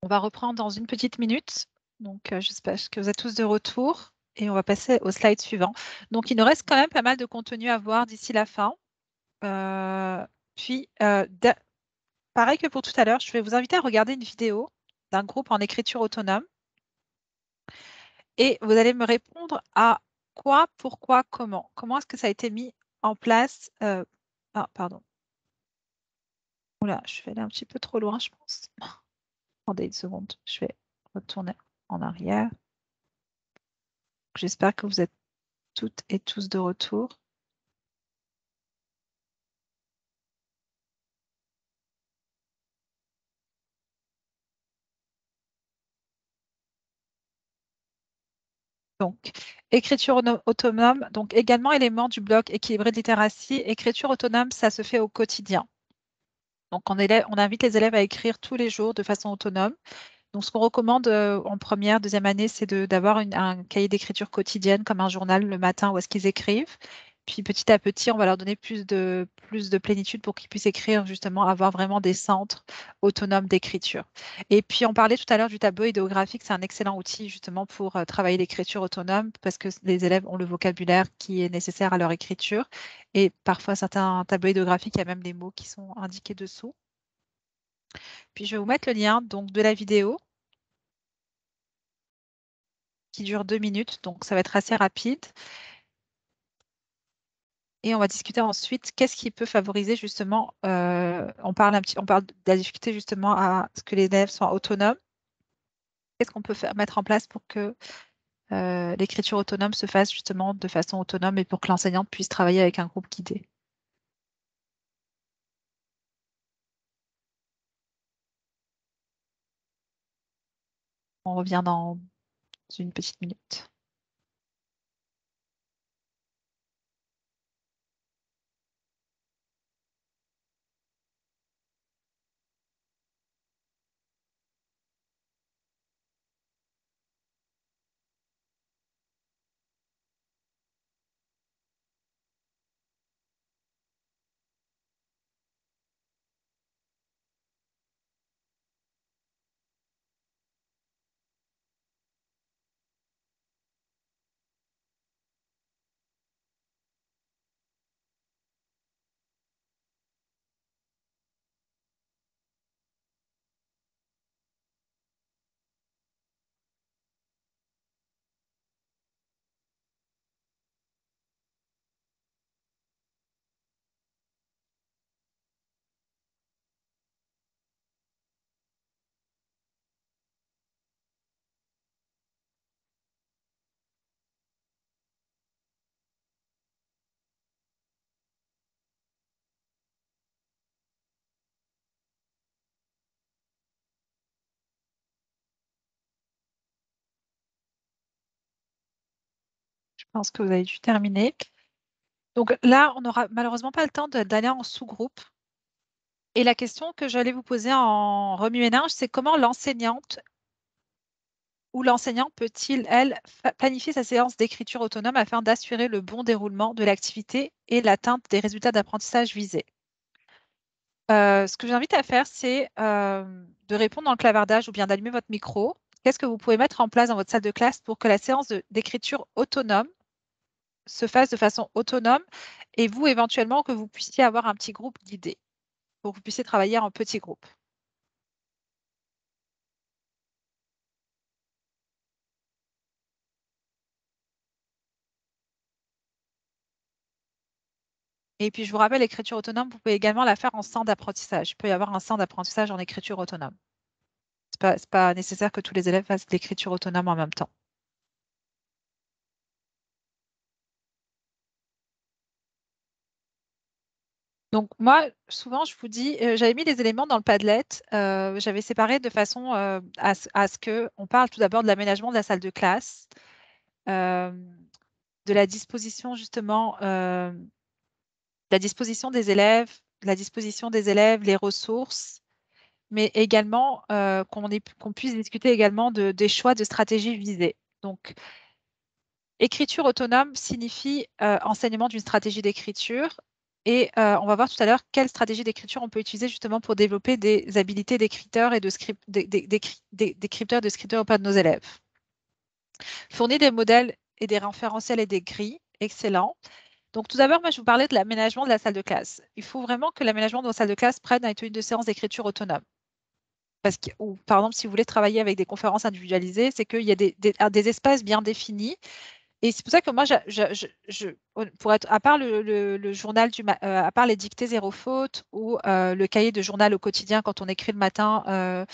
Speaker 1: On va reprendre dans une petite minute. Donc, j'espère que vous êtes tous de retour et on va passer au slide suivant. Donc, il nous reste quand même pas mal de contenu à voir d'ici la fin. Pareil que pour tout à l'heure, je vais vous inviter à regarder une vidéo d'un groupe en écriture autonome et vous allez me répondre à quoi, pourquoi, comment. Comment est-ce que ça a été mis en place? Ah, pardon. Oula, je suis allée un petit peu trop loin, je pense. Attendez une seconde, je vais retourner en arrière. J'espère que vous êtes toutes et tous de retour. Donc, écriture autonome, donc également élément du bloc équilibré de littératie. Écriture autonome, ça se fait au quotidien. Donc, on invite les élèves à écrire tous les jours de façon autonome. Donc, ce qu'on recommande en première, deuxième année, c'est d'avoir un cahier d'écriture quotidienne comme un journal le matin où est-ce qu'ils écrivent. Puis petit à petit, on va leur donner plus de plénitude pour qu'ils puissent écrire, justement, avoir vraiment des centres autonomes d'écriture. Et puis, on parlait tout à l'heure du tableau idéographique. C'est un excellent outil, justement, pour travailler l'écriture autonome parce que les élèves ont le vocabulaire qui est nécessaire à leur écriture. Et parfois, certains tableaux idéographiques, il y a même des mots qui sont indiqués dessous. Puis, je vais vous mettre le lien donc, de la vidéo qui dure 2 minutes, donc ça va être assez rapide. Et on va discuter ensuite qu'est-ce qui peut favoriser justement, on parle de la difficulté justement à ce que les élèves soient autonomes. Qu'est-ce qu'on peut mettre en place pour que l'écriture autonome se fasse justement de façon autonome et pour que l'enseignante puisse travailler avec un groupe guidé. On revient dans une petite minute. Je pense que vous avez dû terminer. Donc là, on n'aura malheureusement pas le temps d'aller en sous-groupe. Et la question que j'allais vous poser en remue-ménage, c'est comment l'enseignante ou l'enseignant peut-il, elle, planifier sa séance d'écriture autonome afin d'assurer le bon déroulement de l'activité et l'atteinte des résultats d'apprentissage visés. Ce que j'invite à faire, c'est de répondre dans le clavardage ou bien d'allumer votre micro. Qu'est-ce que vous pouvez mettre en place dans votre salle de classe pour que la séance d'écriture autonome se fasse de façon autonome et vous, éventuellement, que vous puissiez avoir un petit groupe guidé pour que vous puissiez travailler en petits groupes. Et puis, je vous rappelle, l'écriture autonome, vous pouvez également la faire en centre d'apprentissage. Il peut y avoir un centre d'apprentissage en écriture autonome. Ce n'est pas nécessaire que tous les élèves fassent de l'écriture autonome en même temps. Donc, moi, souvent, je vous dis, j'avais mis les éléments dans le Padlet. J'avais séparé de façon à ce qu'on parle tout d'abord de l'aménagement de la salle de classe, de la disposition, justement, la disposition des élèves, les ressources, mais également qu'on puisse discuter également des choix de stratégies visées. Donc, écriture autonome signifie enseignement d'une stratégie d'écriture. Et on va voir tout à l'heure quelle stratégie d'écriture on peut utiliser justement pour développer des habilités d'écripteurs et de scripteurs auprès de nos élèves. Fournir des modèles et des référentiels et des grilles, excellent. Donc, tout d'abord, moi, je vous parlais de l'aménagement de la salle de classe. Il faut vraiment que l'aménagement de nos salles de classe prenne à être une de séances d'écriture autonome. Parce que, ou, par exemple, si vous voulez travailler avec des conférences individualisées, c'est qu'il y a des espaces bien définis Et c'est pour ça que moi, pour être, à part le journal à part les dictées zéro faute ou le cahier de journal au quotidien quand on écrit le matin,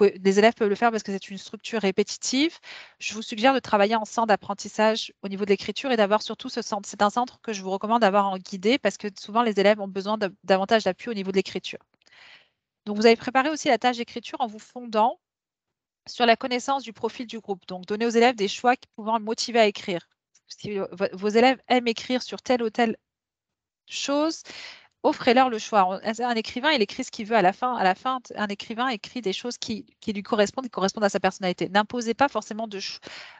Speaker 1: les élèves peuvent le faire parce que c'est une structure répétitive. Je vous suggère de travailler en centre d'apprentissage au niveau de l'écriture et d'avoir surtout ce centre. C'est un centre que je vous recommande d'avoir en guidé parce que souvent les élèves ont besoin davantage d'appui au niveau de l'écriture. Donc, vous avez préparé aussi la tâche d'écriture en vous fondant sur la connaissance du profil du groupe. Donc, donner aux élèves des choix pouvant motiver à écrire. Si vos élèves aiment écrire sur telle ou telle chose, offrez-leur le choix. Un écrivain, il écrit ce qu'il veut à la fin. Un écrivain écrit des choses qui lui correspondent, qui correspondent à sa personnalité. N'imposez pas forcément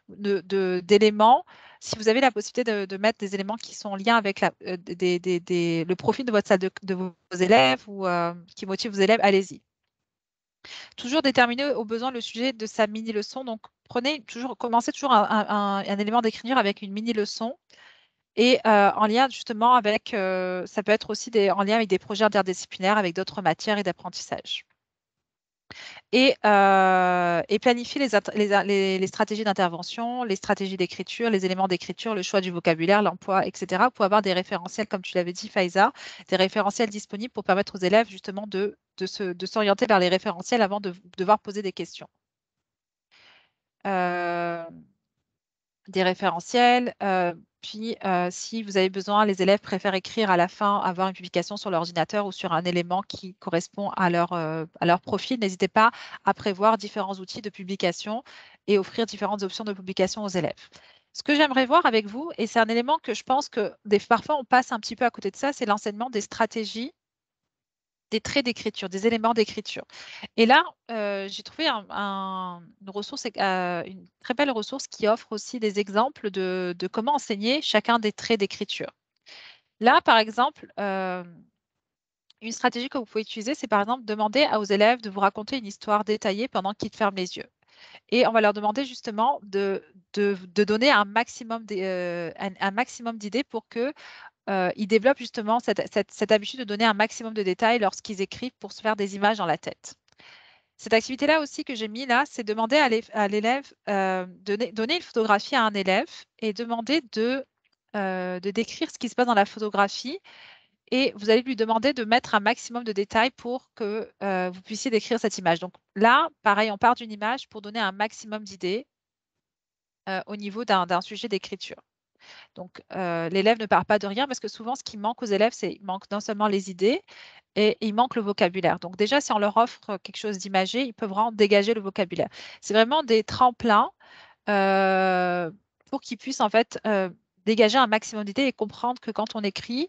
Speaker 1: d'éléments. Si vous avez la possibilité de mettre des éléments qui sont en lien avec le profil de votre salle de vos élèves ou qui motivent vos élèves, allez-y. Toujours déterminer au besoin le sujet de sa mini-leçon. Donc, commencez toujours un élément d'écriture avec une mini-leçon et en lien justement avec, ça peut être aussi en lien avec des projets interdisciplinaires, avec d'autres matières et d'apprentissage. Et planifier les stratégies d'intervention, les stratégies d'écriture, les éléments d'écriture, le choix du vocabulaire, l'emploi, etc. Pour avoir des référentiels, comme tu l'avais dit, Faiza, des référentiels disponibles pour permettre aux élèves justement de s'orienter vers les référentiels avant de devoir poser des questions. Des référentiels, puis si vous avez besoin, les élèves préfèrent écrire à la fin, avoir une publication sur l'ordinateur ou sur un élément qui correspond à leur profil. N'hésitez pas à prévoir différents outils de publication et offrir différentes options de publication aux élèves. Ce que j'aimerais voir avec vous, et c'est un élément que je pense que parfois on passe un petit peu à côté de ça, c'est l'enseignement des stratégies, des traits d'écriture, des éléments d'écriture. Et là, j'ai trouvé une ressource, une très belle ressource qui offre aussi des exemples de comment enseigner chacun des traits d'écriture. Là, par exemple, une stratégie que vous pouvez utiliser, c'est par exemple demander aux élèves de vous raconter une histoire détaillée pendant qu'ils ferment les yeux. Et on va leur demander justement de donner un maximum d'idées pour que ils développent justement cette habitude de donner un maximum de détails lorsqu'ils écrivent pour se faire des images dans la tête. Cette activité-là aussi que j'ai mis là, c'est demander à l'élève, donner une photographie à un élève et demander de décrire ce qui se passe dans la photographie. Et vous allez lui demander de mettre un maximum de détails pour que vous puissiez décrire cette image. Donc là, pareil, on part d'une image pour donner un maximum d'idées au niveau d'un sujet d'écriture. Donc, l'élève ne part pas de rien parce que souvent, ce qui manque aux élèves, c'est qu'il manque non seulement les idées, et il manque le vocabulaire. Donc déjà, si on leur offre quelque chose d'imagé, ils peuvent vraiment dégager le vocabulaire. C'est vraiment des tremplins pour qu'ils puissent en fait dégager un maximum d'idées et comprendre que quand on écrit,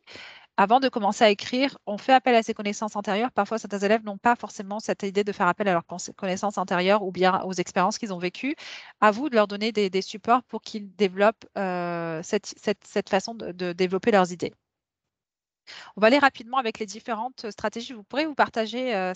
Speaker 1: avant de commencer à écrire, on fait appel à ses connaissances antérieures. Parfois, certains élèves n'ont pas forcément cette idée de faire appel à leurs connaissances antérieures ou bien aux expériences qu'ils ont vécues. À vous de leur donner des supports pour qu'ils développent cette façon de développer leurs idées. On va aller rapidement avec les différentes stratégies. Vous pourrez vous partager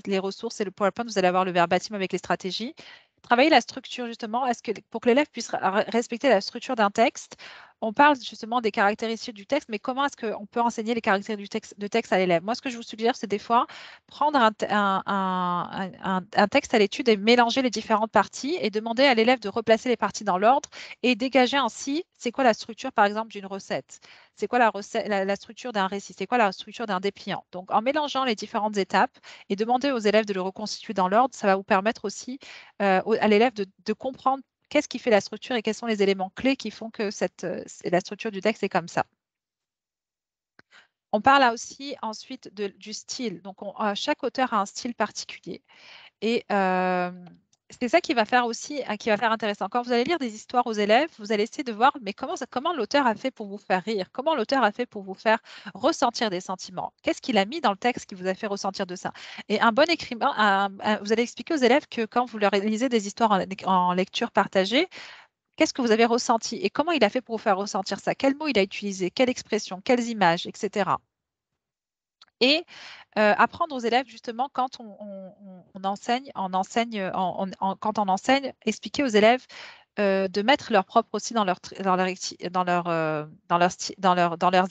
Speaker 1: les ressources et le PowerPoint. Vous allez avoir le verbatim avec les stratégies. Travailler la structure, justement, pour que l'élève puisse respecter la structure d'un texte, on parle justement des caractéristiques du texte, mais comment est-ce qu'on peut enseigner les caractéristiques du texte à l'élève? Moi, ce que je vous suggère, c'est des fois prendre un texte à l'étude et mélanger les différentes parties et demander à l'élève de replacer les parties dans l'ordre et dégager ainsi, c'est quoi la structure, par exemple, d'une recette? C'est quoi la structure d'un récit? C'est quoi la structure d'un dépliant? Donc, en mélangeant les différentes étapes et demander aux élèves de le reconstituer dans l'ordre, ça va vous permettre aussi à l'élève de comprendre qu'est-ce qui fait la structure et quels sont les éléments clés qui font que la structure du texte est comme ça. On parle là aussi ensuite du style. Donc, chaque auteur a un style particulier. Et c'est ça qui va faire aussi, qui va faire intéressant. Quand vous allez lire des histoires aux élèves, vous allez essayer de voir, mais comment l'auteur a fait pour vous faire rire? Comment l'auteur a fait pour vous faire ressentir des sentiments? Qu'est-ce qu'il a mis dans le texte qui vous a fait ressentir de ça? Et un bon écrivain, vous allez expliquer aux élèves que quand vous leur lisez des histoires en lecture partagée, qu'est-ce que vous avez ressenti et comment il a fait pour vous faire ressentir ça? Quels mots il a utilisé? Quelle expression? Quelles images? Etc. Et apprendre aux élèves, justement, quand on enseigne, quand on enseigne, expliquer aux élèves de mettre leur propre aussi dans leurs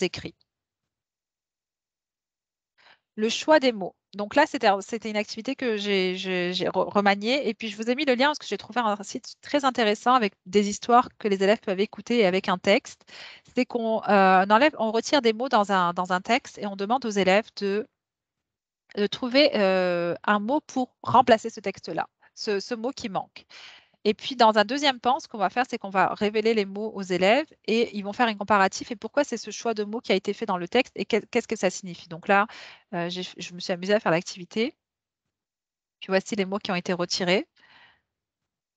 Speaker 1: écrits. Le choix des mots. donc là, c'était une activité que j'ai remaniée. Et puis, je vous ai mis le lien parce que j'ai trouvé un site très intéressant avec des histoires que les élèves peuvent écouter et avec un texte. C'est qu'on on retire des mots dans un texte et on demande aux élèves de trouver un mot pour remplacer ce texte-là, ce mot qui manque. Et puis, dans un deuxième temps, ce qu'on va faire, c'est qu'on va révéler les mots aux élèves et ils vont faire un comparatif et pourquoi c'est ce choix de mots qui a été fait dans le texte et qu'est-ce que ça signifie. Donc là, je me suis amusée à faire l'activité. Puis voici les mots qui ont été retirés.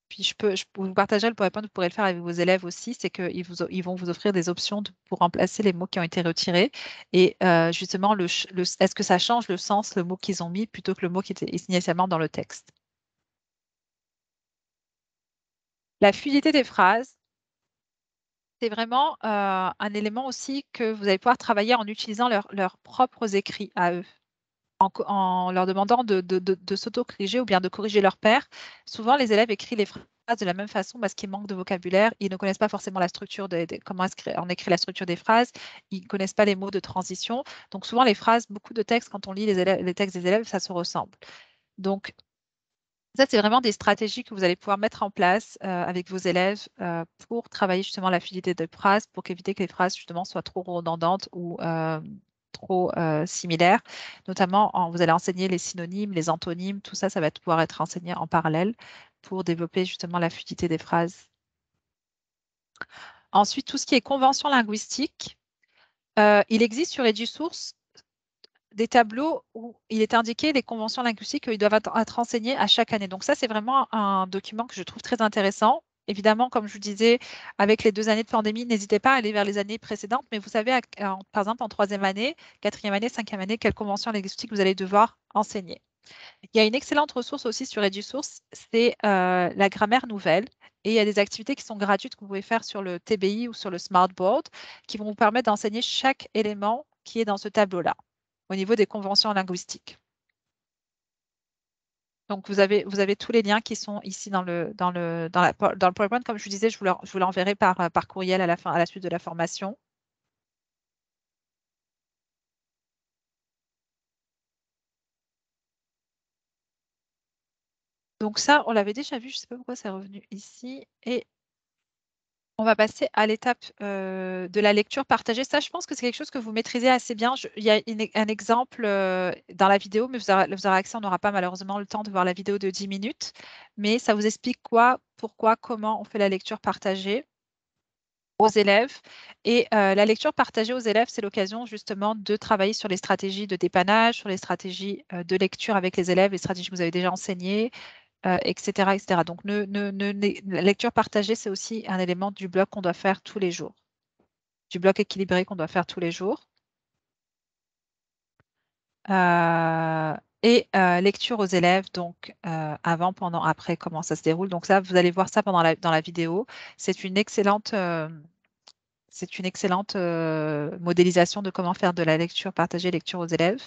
Speaker 1: Puis je peux vous partager le PowerPoint, vous pourrez le faire avec vos élèves aussi, c'est qu'ils vont vous offrir des options pour remplacer les mots qui ont été retirés. Et justement, est-ce que ça change le sens, le mot qu'ils ont mis, plutôt que le mot qui était initialement dans le texte. La fluidité des phrases, c'est vraiment un élément aussi que vous allez pouvoir travailler en utilisant leurs propres écrits à eux, en leur demandant de s'auto-corriger ou bien de corriger leur père. Souvent, les élèves écrivent les phrases de la même façon parce qu'ils manquent de vocabulaire. Ils ne connaissent pas forcément la structure comment on écrit la structure des phrases. Ils ne connaissent pas les mots de transition. Donc, souvent, les phrases, beaucoup de textes, quand on lit les textes des élèves, ça se ressemble. Donc, ça, c'est vraiment des stratégies que vous allez pouvoir mettre en place avec vos élèves pour travailler justement la fluidité de phrases, pour éviter que les phrases justement soient trop redondantes ou trop similaires. Notamment, vous allez enseigner les synonymes, les antonymes, tout ça, ça va pouvoir être enseigné en parallèle pour développer justement la fluidité des phrases. Ensuite, tout ce qui est convention linguistique, il existe sur EduSource des tableaux où il est indiqué les conventions linguistiques qui doivent être enseignées à chaque année. Donc ça, c'est vraiment un document que je trouve très intéressant. Évidemment, comme je vous disais, avec les 2 années de pandémie, n'hésitez pas à aller vers les années précédentes, mais vous savez, par exemple, en 3e année, 4e année, 5e année, quelles conventions linguistiques vous allez devoir enseigner. Il y a une excellente ressource aussi sur EduSource, c'est la grammaire nouvelle. Et il y a des activités qui sont gratuites que vous pouvez faire sur le TBI ou sur le Smartboard qui vont vous permettre d'enseigner chaque élément qui est dans ce tableau-là au niveau des conventions linguistiques. Donc, vous avez tous les liens qui sont ici dans le PowerPoint. Comme je vous disais, je vous l'enverrai par courriel à la suite de la formation. Donc ça, on l'avait déjà vu, je ne sais pas pourquoi c'est revenu ici. Et on va passer à l'étape de la lecture partagée. Ça, je pense que c'est quelque chose que vous maîtrisez assez bien. Il y a un exemple dans la vidéo, mais vous aurez accès, on n'aura pas malheureusement le temps de voir la vidéo de 10 minutes. Mais ça vous explique quoi, pourquoi, comment on fait la lecture partagée aux élèves. Et la lecture partagée aux élèves, c'est l'occasion justement de travailler sur les stratégies de dépannage, sur les stratégies de lecture avec les élèves, les stratégies que vous avez déjà enseignées, etc., etc. Donc, la lecture partagée, c'est aussi un élément du bloc qu'on doit faire tous les jours, du bloc équilibré qu'on doit faire tous les jours. Et lecture aux élèves, donc avant, pendant, après, comment ça se déroule. Donc ça, vous allez voir ça dans la vidéo. C'est une excellente modélisation de comment faire de la lecture partagée, lecture aux élèves.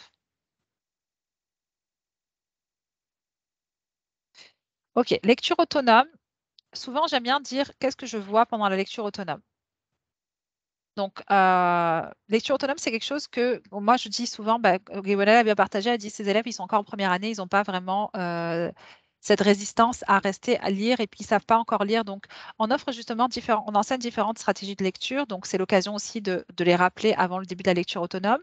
Speaker 1: OK, lecture autonome. Souvent, j'aime bien dire qu'est-ce que je vois pendant la lecture autonome. Donc, lecture autonome, c'est quelque chose que moi, je dis souvent, Gwendoline a bien partagé, elle dit ses élèves, ils sont encore en première année, ils n'ont pas vraiment cette résistance à rester à lire et puis ils ne savent pas encore lire. Donc, on offre justement on enseigne différentes stratégies de lecture. Donc, c'est l'occasion aussi de les rappeler avant le début de la lecture autonome.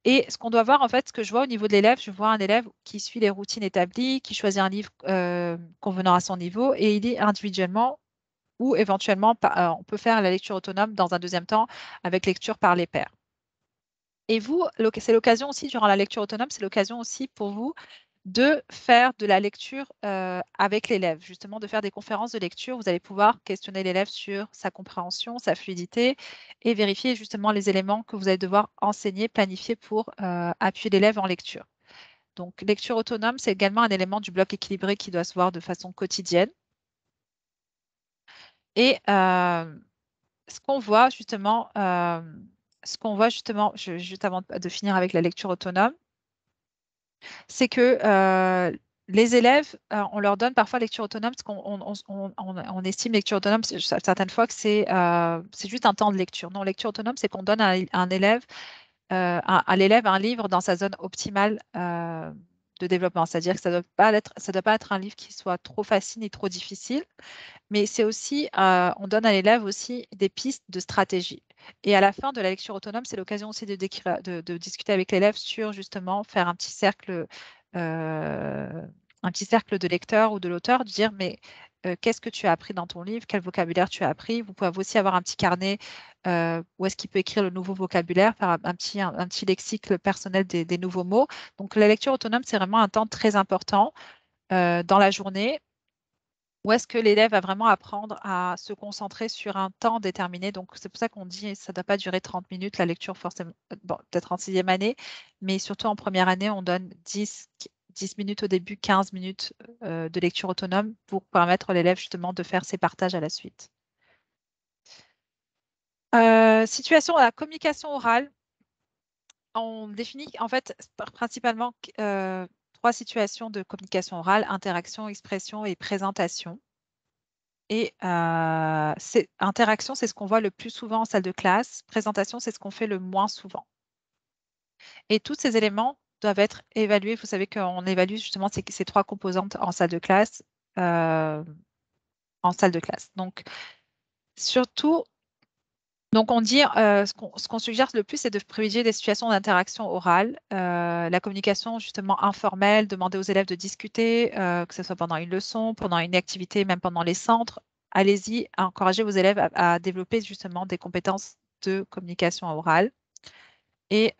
Speaker 1: Et ce qu'on doit voir, en fait, ce que je vois au niveau de l'élève, je vois un élève qui suit les routines établies, qui choisit un livre convenant à son niveau et il lit individuellement ou éventuellement, on peut faire la lecture autonome dans un deuxième temps avec lecture par les pairs. Et vous, c'est l'occasion aussi, durant la lecture autonome, c'est l'occasion aussi pour vous de faire de la lecture avec l'élève, justement de faire des conférences de lecture. Vous allez pouvoir questionner l'élève sur sa compréhension, sa fluidité et vérifier justement les éléments que vous allez devoir enseigner, planifier pour appuyer l'élève en lecture. Donc, lecture autonome, c'est également un élément du bloc équilibré qui doit se voir de façon quotidienne. Et ce qu'on voit justement, juste avant de finir avec la lecture autonome, c'est que les élèves, on leur donne parfois lecture autonome parce qu'on estime lecture autonome certaines fois que c'est juste un temps de lecture. Non, lecture autonome, c'est qu'on donne à l'élève un livre dans sa zone optimale développement. C'est-à-dire que ça doit pas être un livre qui soit trop facile ni trop difficile, mais c'est aussi, on donne à l'élève aussi des pistes de stratégie. Et à la fin de la lecture autonome, c'est l'occasion aussi de discuter avec l'élève sur justement faire un petit cercle de lecteurs ou de l'auteur, de dire mais qu'est-ce que tu as appris dans ton livre, quel vocabulaire tu as appris. Vous pouvez aussi avoir un petit carnet où est-ce qu'il peut écrire le nouveau vocabulaire, faire un petit lexique personnel des nouveaux mots. Donc la lecture autonome, c'est vraiment un temps très important dans la journée où est-ce que l'élève va vraiment apprendre à se concentrer sur un temps déterminé. Donc c'est pour ça qu'on dit que ça ne doit pas durer 30 minutes, la lecture forcément, bon, peut-être en 6e année, mais surtout en première année, on donne 10 minutes au début, 15 minutes de lecture autonome pour permettre à l'élève justement de faire ses partages à la suite. Situation à la communication orale. On définit en fait principalement 3 situations de communication orale: interaction, expression et présentation. Et interaction, c'est ce qu'on voit le plus souvent en salle de classe. Présentation, c'est ce qu'on fait le moins souvent. Et tous ces éléments doivent être évalués. Vous savez qu'on évalue justement ces 3 composantes en salle de classe. Donc, surtout, on dit, ce qu'on suggère le plus, c'est de privilégier des situations d'interaction orale. La communication justement informelle, demander aux élèves de discuter, que ce soit pendant une leçon, pendant une activité, même pendant les centres. Allez-y, encouragez vos élèves à développer justement des compétences de communication orale. Et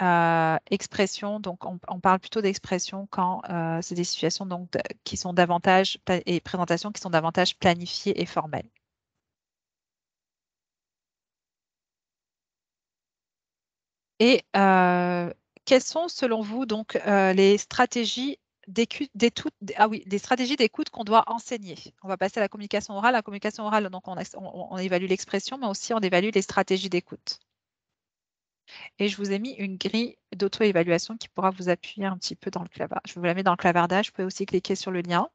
Speaker 1: expression, donc on parle plutôt d'expression quand c'est des situations donc, qui sont davantage, et présentations qui sont davantage planifiées et formelles. Et quelles sont, selon vous, donc les stratégies d'écoute qu'on doit enseigner? On va passer à la communication orale. La communication orale, donc on évalue l'expression, mais aussi on évalue les stratégies d'écoute. Et je vous ai mis une grille d'auto-évaluation qui pourra vous appuyer un petit peu dans le clavardage. Je vous la mets dans le clavardage. Vous pouvez aussi cliquer sur le lien.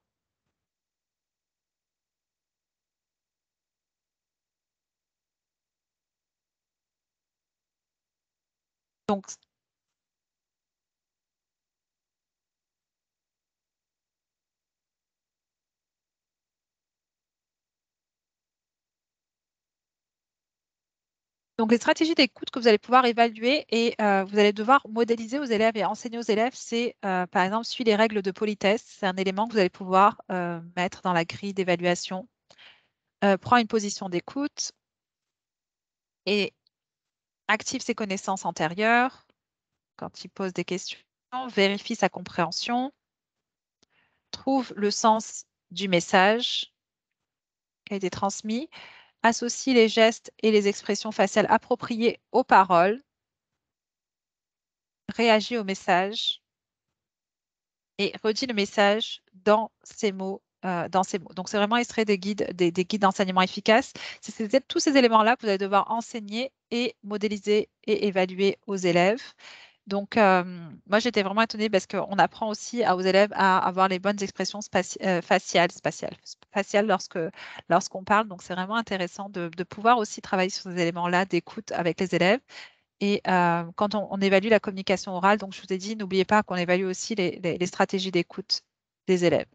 Speaker 1: Donc, les stratégies d'écoute que vous allez pouvoir évaluer et vous allez devoir modéliser aux élèves et enseigner aux élèves, c'est par exemple, suivre les règles de politesse. C'est un élément que vous allez pouvoir mettre dans la grille d'évaluation. Prends une position d'écoute et active ses connaissances antérieures quand il pose des questions. Vérifie sa compréhension. Trouve le sens du message qui a été transmis. Associe les gestes et les expressions faciales appropriées aux paroles. Réagis au message et redis le message dans ces mots. Donc, c'est vraiment extrait des guides d'enseignement efficaces. C'est tous ces éléments-là que vous allez devoir enseigner et modéliser et évaluer aux élèves. Donc, moi, j'étais vraiment étonnée parce qu'on apprend aussi aux élèves à avoir les bonnes expressions faciales lorsqu'on parle. Donc, c'est vraiment intéressant de pouvoir aussi travailler sur ces éléments-là d'écoute avec les élèves. Et quand on évalue la communication orale, donc je vous ai dit, n'oubliez pas qu'on évalue aussi les stratégies d'écoute des élèves.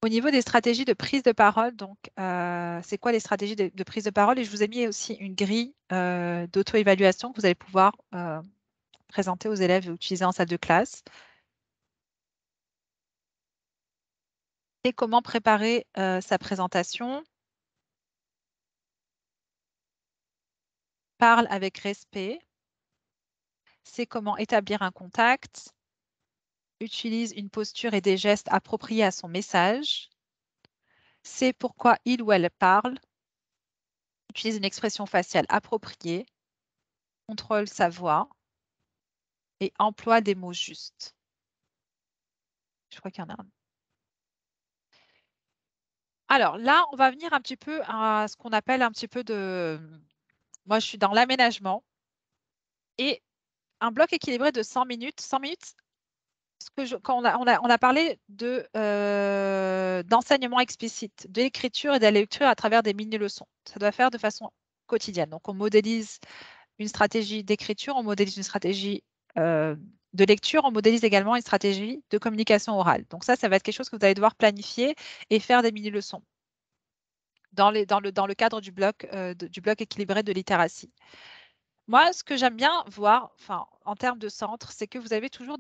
Speaker 1: Au niveau des stratégies de prise de parole, donc c'est quoi les stratégies de prise de parole? Et je vous ai mis aussi une grille d'auto-évaluation que vous allez pouvoir présenter aux élèves et utiliser en salle de classe. Et comment préparer sa présentation? Parle avec respect. C'est comment établir un contact. Utilise une posture et des gestes appropriés à son message. C'est pourquoi il ou elle parle. Utilise une expression faciale appropriée. Contrôle sa voix. Et emploie des mots justes. Je crois qu'il y en a un. Alors là, on va venir un petit peu à ce qu'on appelle un petit peu de... Moi, je suis dans l'aménagement. Et un bloc équilibré de 100 minutes. 100 minutes, quand on a parlé d'enseignement explicite, de l'écriture et de la lecture à travers des mini-leçons. Ça doit faire de façon quotidienne. Donc, on modélise une stratégie d'écriture, on modélise une stratégie de lecture, on modélise également une stratégie de communication orale. Donc ça va être quelque chose que vous allez devoir planifier et faire des mini-leçons dans le cadre du bloc équilibré de littératie. Moi, ce que j'aime bien voir, en termes de centres, c'est que vous avez toujours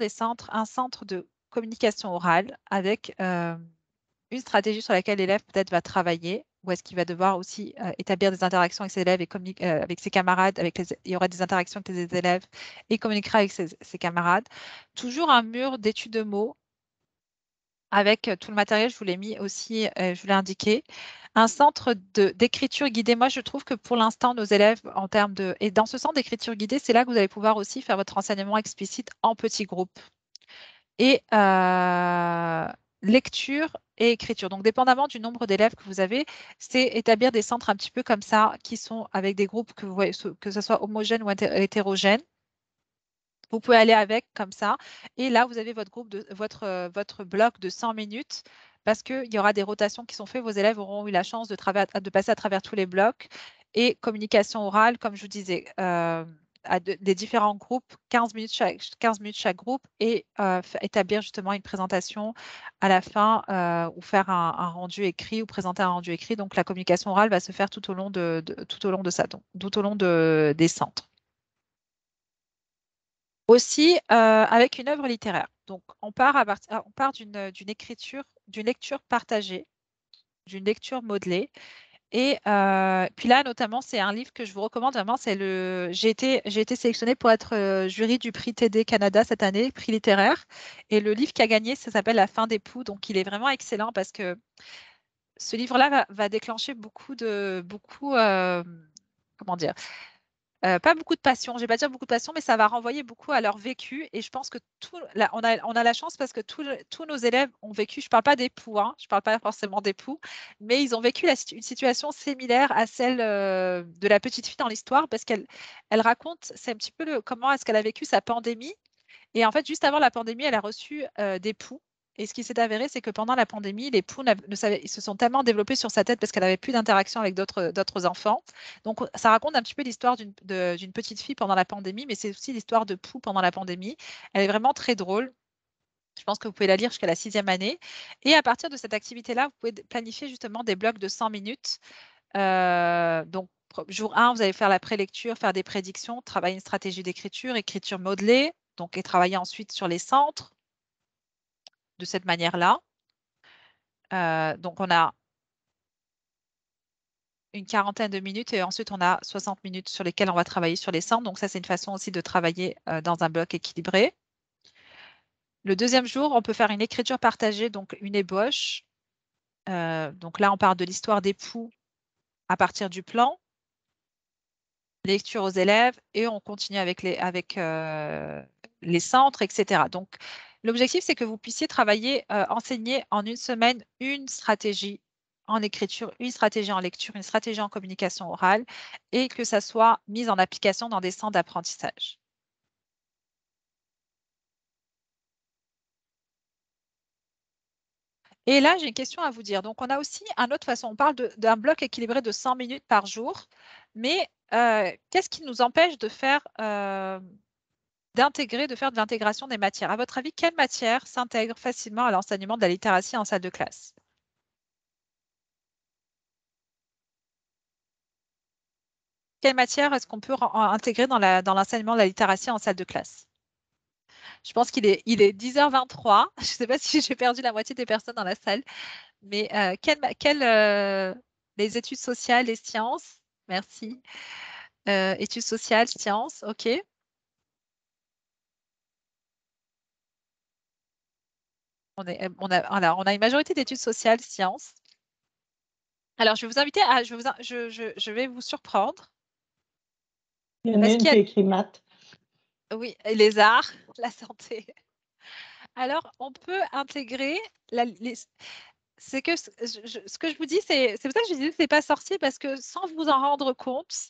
Speaker 1: un centre de communication orale avec une stratégie sur laquelle l'élève peut-être va travailler, ou est-ce qu'il va devoir aussi établir des interactions avec ses élèves et avec ses camarades, il y aura des interactions avec les élèves et communiquera avec ses camarades. Toujours un mur d'études de mots avec tout le matériel, je vous l'ai mis aussi, je vous l'ai indiqué. Un centre d'écriture guidée. Moi, je trouve que pour l'instant, nos élèves, et dans ce centre d'écriture guidée, c'est là que vous allez pouvoir aussi faire votre enseignement explicite en petits groupes. Et lecture et écriture. Donc, dépendamment du nombre d'élèves que vous avez, c'est établir des centres un petit peu comme ça, qui sont avec des groupes que vous voyez, que ce soit homogène ou hétérogène. Vous pouvez aller avec comme ça. Et là, vous avez votre bloc de 100 minutes parce qu'il y aura des rotations qui sont faites. Vos élèves auront eu la chance de passer à travers tous les blocs. Et communication orale, comme je vous disais, des différents groupes, 15 minutes chaque groupe, et établir justement une présentation à la fin ou faire un rendu écrit ou présenter un rendu écrit. Donc, la communication orale va se faire tout au long de ça, donc, tout au long des centres. Aussi, avec une œuvre littéraire. Donc, on part d'une lecture partagée, d'une lecture modelée. Et puis là, notamment, c'est un livre que je vous recommande vraiment. J'ai été sélectionnée pour être jury du prix TD Canada cette année, prix littéraire. Et le livre qui a gagné, ça s'appelle La fin des poux. Donc, il est vraiment excellent parce que ce livre-là va déclencher comment dire, pas beaucoup de passion, je vais pas dire beaucoup de passion, mais ça va renvoyer beaucoup à leur vécu. Et je pense que on a la chance parce que tous nos élèves ont vécu, je ne parle pas d'époux, je ne parle pas forcément d'époux, mais ils ont vécu une situation similaire à celle de la petite fille dans l'histoire parce qu'elle raconte, c'est un petit peu comment est-ce qu'elle a vécu sa pandémie. Et en fait, juste avant la pandémie, elle a reçu des poux. Et ce qui s'est avéré, c'est que pendant la pandémie, les poux ils se sont tellement développés sur sa tête parce qu'elle n'avait plus d'interaction avec d'autres enfants. Donc, ça raconte un petit peu l'histoire d'une petite fille pendant la pandémie, mais c'est aussi l'histoire de poux pendant la pandémie. Elle est vraiment très drôle. Je pense que vous pouvez la lire jusqu'à la 6e année. Et à partir de cette activité-là, vous pouvez planifier justement des blocs de 100 minutes. Donc, jour 1, vous allez faire la prélecture, faire des prédictions, travailler une stratégie d'écriture, écriture modelée, donc, et travailler ensuite sur les centres de cette manière-là. Donc, on a une quarantaine de minutes et ensuite, on a 60 minutes sur lesquelles on va travailler sur les centres. Donc, ça, c'est une façon aussi de travailler dans un bloc équilibré. Le deuxième jour, on peut faire une écriture partagée, donc une ébauche. Donc là, on part de l'histoire des poux à partir du plan, lecture aux élèves et on continue avec les centres, etc. Donc, l'objectif, c'est que vous puissiez travailler, enseigner en une semaine une stratégie en écriture, une stratégie en lecture, une stratégie en communication orale et que ça soit mis en application dans des centres d'apprentissage. Et là, j'ai une question à vous dire. Donc, on a aussi une autre façon. On parle d'un bloc équilibré de 100 minutes par jour, mais qu'est-ce qui nous empêche de faire de l'intégration des matières? À votre avis, quelle matière s'intègre facilement à l'enseignement de la littératie en salle de classe? Quelle matière est-ce qu'on peut intégrer dans l'enseignement de la littératie en salle de classe? Je pense qu'il est 10h23. Je ne sais pas si j'ai perdu la moitié des personnes dans la salle, mais les études sociales, les sciences, merci. Études sociales, sciences, OK. On a une majorité d'études sociales, sciences. Alors, je vais vous inviter à, je vais vous surprendre.
Speaker 2: Il y en a une qui a écrit maths.
Speaker 1: Oui, et les arts, la santé. Alors, on peut intégrer c'est que ce que je vous dis, c'est pour ça que je disais que ce n'est pas sorcier parce que sans vous en rendre compte,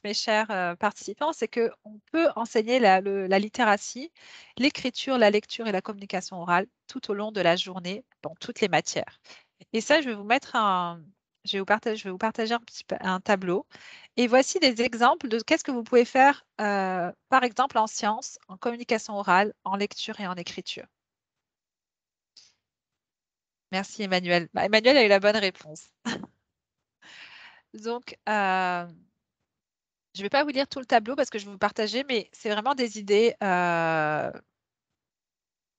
Speaker 1: mes chers participants, c'est qu'on peut enseigner la littératie, l'écriture, la lecture et la communication orale tout au long de la journée dans toutes les matières. Et ça, je vais vous mettre je vais vous partager un tableau. Et voici des exemples de qu'est-ce que vous pouvez faire, par exemple, en sciences, en communication orale, en lecture et en écriture. Merci, Emmanuel. Bah, Emmanuel a eu la bonne réponse. Donc, je ne vais pas vous lire tout le tableau parce que je vais vous partager, mais c'est vraiment des idées.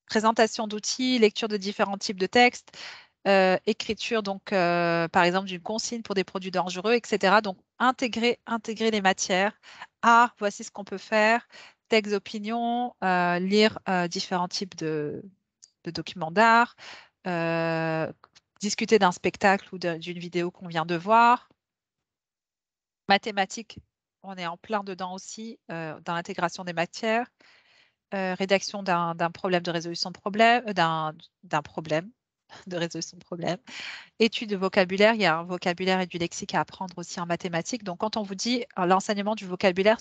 Speaker 1: Présentation d'outils, lecture de différents types de textes, écriture, donc, par exemple, d'une consigne pour des produits dangereux, etc. Donc, intégrer les matières. Art, voici ce qu'on peut faire. Texte d'opinion, lire différents types de documents d'art, discuter d'un spectacle ou d'une vidéo qu'on vient de voir. Mathématiques, on est en plein dedans aussi, dans l'intégration des matières. Rédaction d'un problème de résolution de problème, d'un problème de résolution de problème. Étude de vocabulaire, il y a un vocabulaire et du lexique à apprendre aussi en mathématiques. Donc, quand on vous dit l'enseignement du vocabulaire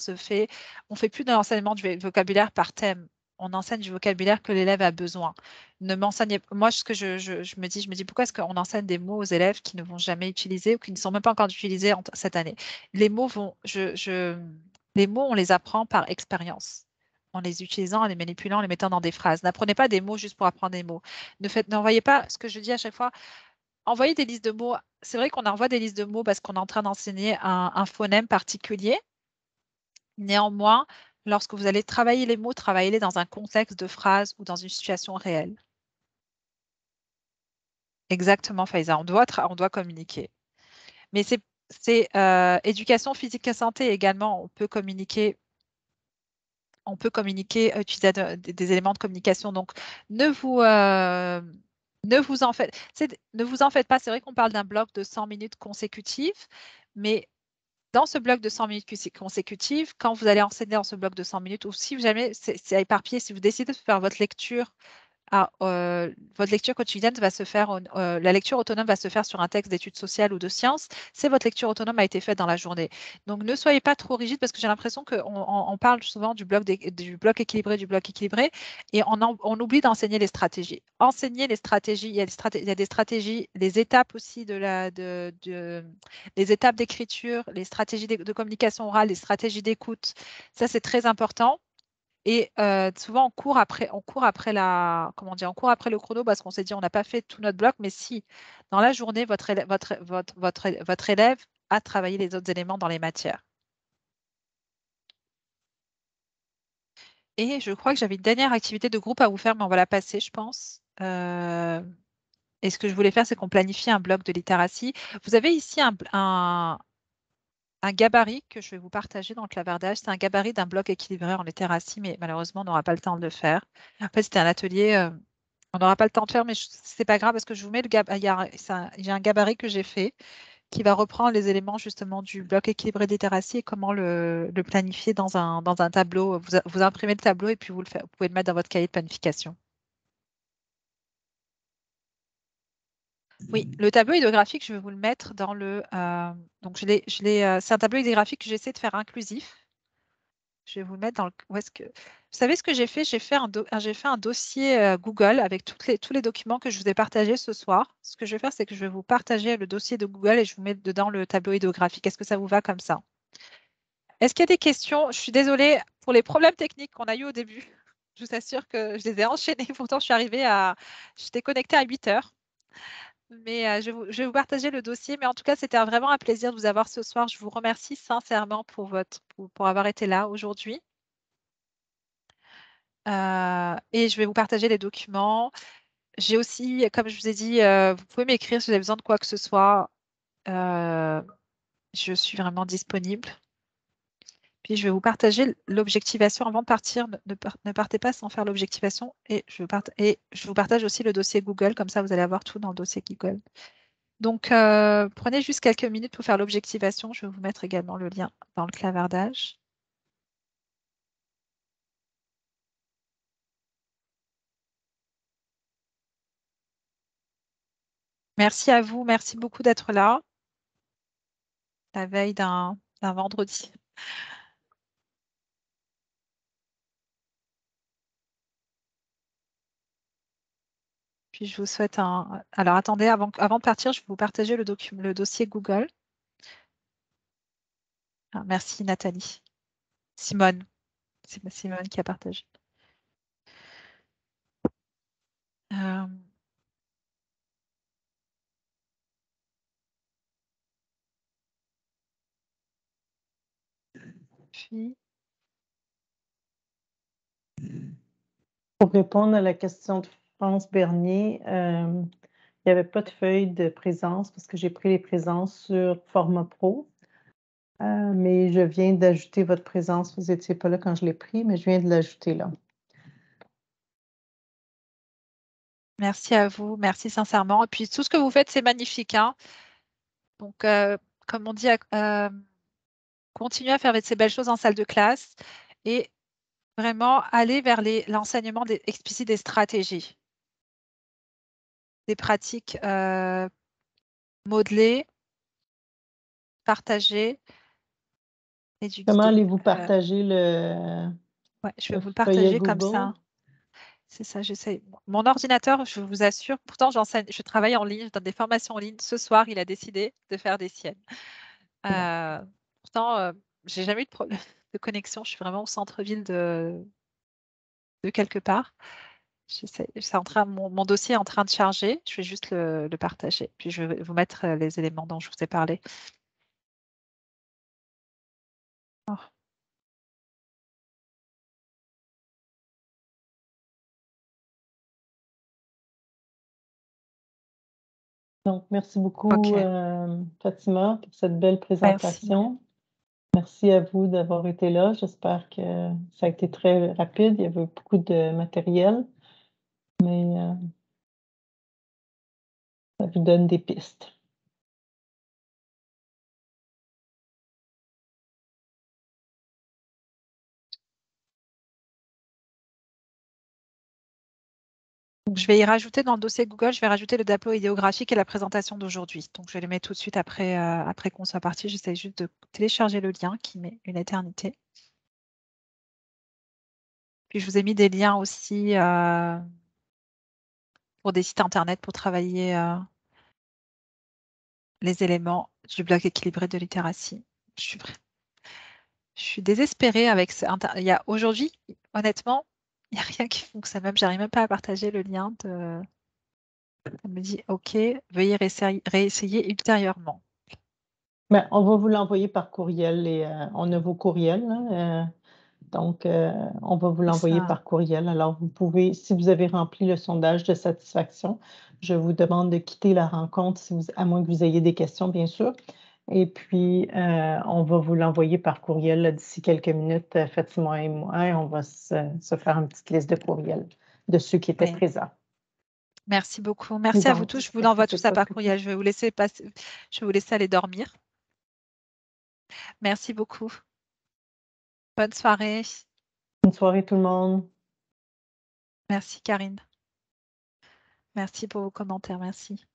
Speaker 1: on fait plus de l'enseignement du vocabulaire par thème. On enseigne du vocabulaire que l'élève a besoin. Ne m'enseignez, moi, ce que je me dis pourquoi est-ce qu'on enseigne des mots aux élèves qui ne vont jamais utiliser ou qui ne sont même pas encore utilisés cette année. Les mots les mots, on les apprend par expérience, en les utilisant, en les manipulant, en les mettant dans des phrases. N'apprenez pas des mots juste pour apprendre des mots. N'envoyez pas, ce que je dis à chaque fois, envoyez des listes de mots. C'est vrai qu'on envoie des listes de mots parce qu'on est en train d'enseigner un phonème particulier. Néanmoins, lorsque vous allez travailler les mots, travaillez-les dans un contexte de phrase ou dans une situation réelle. Exactement, Faiza. On doit communiquer. Mais c'est éducation physique et santé également. On peut communiquer, utiliser des éléments de communication. Donc, ne vous en faites, ne vous en faites pas. C'est vrai qu'on parle d'un bloc de 100 minutes consécutives, mais dans ce bloc de 100 minutes consécutives, quand vous allez enseigner dans ce bloc de 100 minutes, ou si jamais c'est éparpillé, si vous décidez de faire votre lecture votre lecture quotidienne va se faire, la lecture autonome va se faire sur un texte d'études sociales ou de sciences. C'est votre lecture autonome a été faite dans la journée. Donc, ne soyez pas trop rigide parce que j'ai l'impression qu'on parle souvent du bloc équilibré, et on oublie d'enseigner les stratégies. Enseigner les stratégies, il y a des stratégies, les étapes aussi les étapes d'écriture, les stratégies de communication orale, les stratégies d'écoute. Ça, c'est très important. Et souvent, on court après on court après le chrono parce qu'on s'est dit on n'a pas fait tout notre bloc, mais si, dans la journée, votre élève a travaillé les autres éléments dans les matières. Et je crois que j'avais une dernière activité de groupe à vous faire, mais on va la passer, je pense. Et ce que je voulais faire, c'est qu'on planifie un bloc de littératie. Vous avez ici un gabarit que je vais vous partager dans le clavardage. C'est un gabarit d'un bloc équilibré en littératie, mais malheureusement, on n'aura pas le temps de le faire. En fait, c'était un atelier, on n'aura pas le temps de faire, mais c'est pas grave parce que je vous mets le gabarit. Il y a un gabarit que j'ai fait qui va reprendre les éléments justement du bloc équilibré de littératie et comment le planifier dans un tableau. Vous imprimez le tableau et puis vous pouvez le mettre dans votre cahier de planification. Oui, le tableau idéographique, je vais vous le mettre dans le. Donc, c'est un tableau idéographique que j'essaie de faire inclusif. Je vais vous le mettre dans le. Vous savez ce que j'ai fait? J'ai fait un dossier Google avec tous les documents que je vous ai partagés ce soir. Ce que je vais faire, c'est que je vais vous partager le dossier de Google et je vous mets dedans le tableau idéographique. Est-ce que ça vous va comme ça? Est-ce qu'il y a des questions? Je suis désolée pour les problèmes techniques qu'on a eu au début. Je vous assure que je les ai enchaînés. Pourtant, j'étais connectée à 8 heures. Mais je vais vous partager le dossier. Mais en tout cas, c'était vraiment un plaisir de vous avoir ce soir. Je vous remercie sincèrement pour avoir été là aujourd'hui. Et je vais vous partager les documents. J'ai aussi, comme je vous ai dit, vous pouvez m'écrire si vous avez besoin de quoi que ce soit. Je suis vraiment disponible. Puis je vais vous partager l'objectivation. Avant de partir, ne partez pas sans faire l'objectivation. Et je vous partage aussi le dossier Google. Comme ça, vous allez avoir tout dans le dossier Google. Donc, prenez juste quelques minutes pour faire l'objectivation. Je vais vous mettre également le lien dans le clavardage. Merci à vous. Merci beaucoup d'être là. La veille d'un vendredi. Puis je vous souhaite un... Alors attendez, avant de partir, je vais vous partager le dossier Google. Ah, merci Nathalie. Simone. C'est Simone qui a partagé. Puis...
Speaker 2: Pour répondre à la question de France Bernier, il n'y avait pas de feuille de présence parce que j'ai pris les présences sur Format Pro. Mais je viens d'ajouter votre présence. Vous n'étiez pas là quand je l'ai pris, mais je viens de l'ajouter là.
Speaker 1: Merci à vous, merci sincèrement. Et puis tout ce que vous faites, c'est magnifique, hein. Donc, comme on dit, continuez à faire ces belles choses en salle de classe et vraiment aller vers l'enseignement explicite des stratégies, des pratiques modelées, partagées, et du
Speaker 2: Comment
Speaker 1: guidé.
Speaker 2: allez-vous partager le
Speaker 1: Ouais, je vais vous le
Speaker 2: feuillet
Speaker 1: partager comme
Speaker 2: Google?
Speaker 1: ça. C'est ça, j'essaie. Mon ordinateur, je vous assure, pourtant j'enseigne, je travaille en ligne, je donne des formations en ligne. Ce soir, il a décidé de faire des siennes. Pourtant, j'ai jamais eu de problème de connexion. Je suis vraiment au centre-ville de quelque part. Mon dossier est en train de charger. Je vais juste le partager. Puis je vais vous mettre les éléments dont je vous ai parlé. Oh.
Speaker 2: Donc, merci beaucoup,
Speaker 1: Ok.
Speaker 2: Fatima, pour cette belle présentation. Merci à vous d'avoir été là. J'espère que ça a été très rapide. Il y avait beaucoup de matériel, mais ça vous donne des pistes.
Speaker 1: Je vais y rajouter dans le dossier Google, je vais rajouter le diapo idéographique et la présentation d'aujourd'hui. Donc, je vais les mettre tout de suite après qu'on soit parti. J'essaie juste de télécharger le lien qui met une éternité. Puis, je vous ai mis des liens aussi pour des sites internet pour travailler les éléments du bloc équilibré de littératie. Je suis désespérée avec ce. Aujourd'hui, honnêtement, il n'y a rien qui fonctionne. Même, j'arrive même pas à partager le lien de. Elle me dit OK, veuillez réessayer ultérieurement.
Speaker 2: Ben, on va vous l'envoyer par courriel et on a vos courriels. Donc, on va vous l'envoyer par courriel. Alors, vous pouvez, si vous avez rempli le sondage de satisfaction, je vous demande de quitter la rencontre, à moins que vous ayez des questions, bien sûr. Et puis, on va vous l'envoyer par courriel là, d'ici quelques minutes, Fatima et moi, et on va se faire une petite liste de courriels de ceux qui étaient présents.
Speaker 1: Merci beaucoup. Merci à vous tous. Je vous l'envoie tout ça par courriel. Je vais vous laisser aller dormir. Merci beaucoup. Bonne soirée.
Speaker 2: Bonne soirée tout le monde.
Speaker 1: Merci Karine. Merci pour vos commentaires. Merci.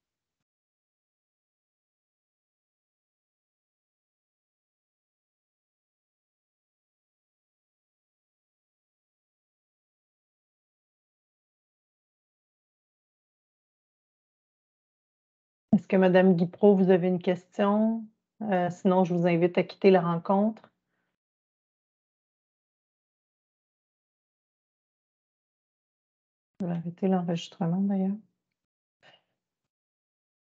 Speaker 2: Est-ce que Mme Guipro, vous avez une question? Sinon, je vous invite à quitter la rencontre. Je vais arrêter l'enregistrement d'ailleurs.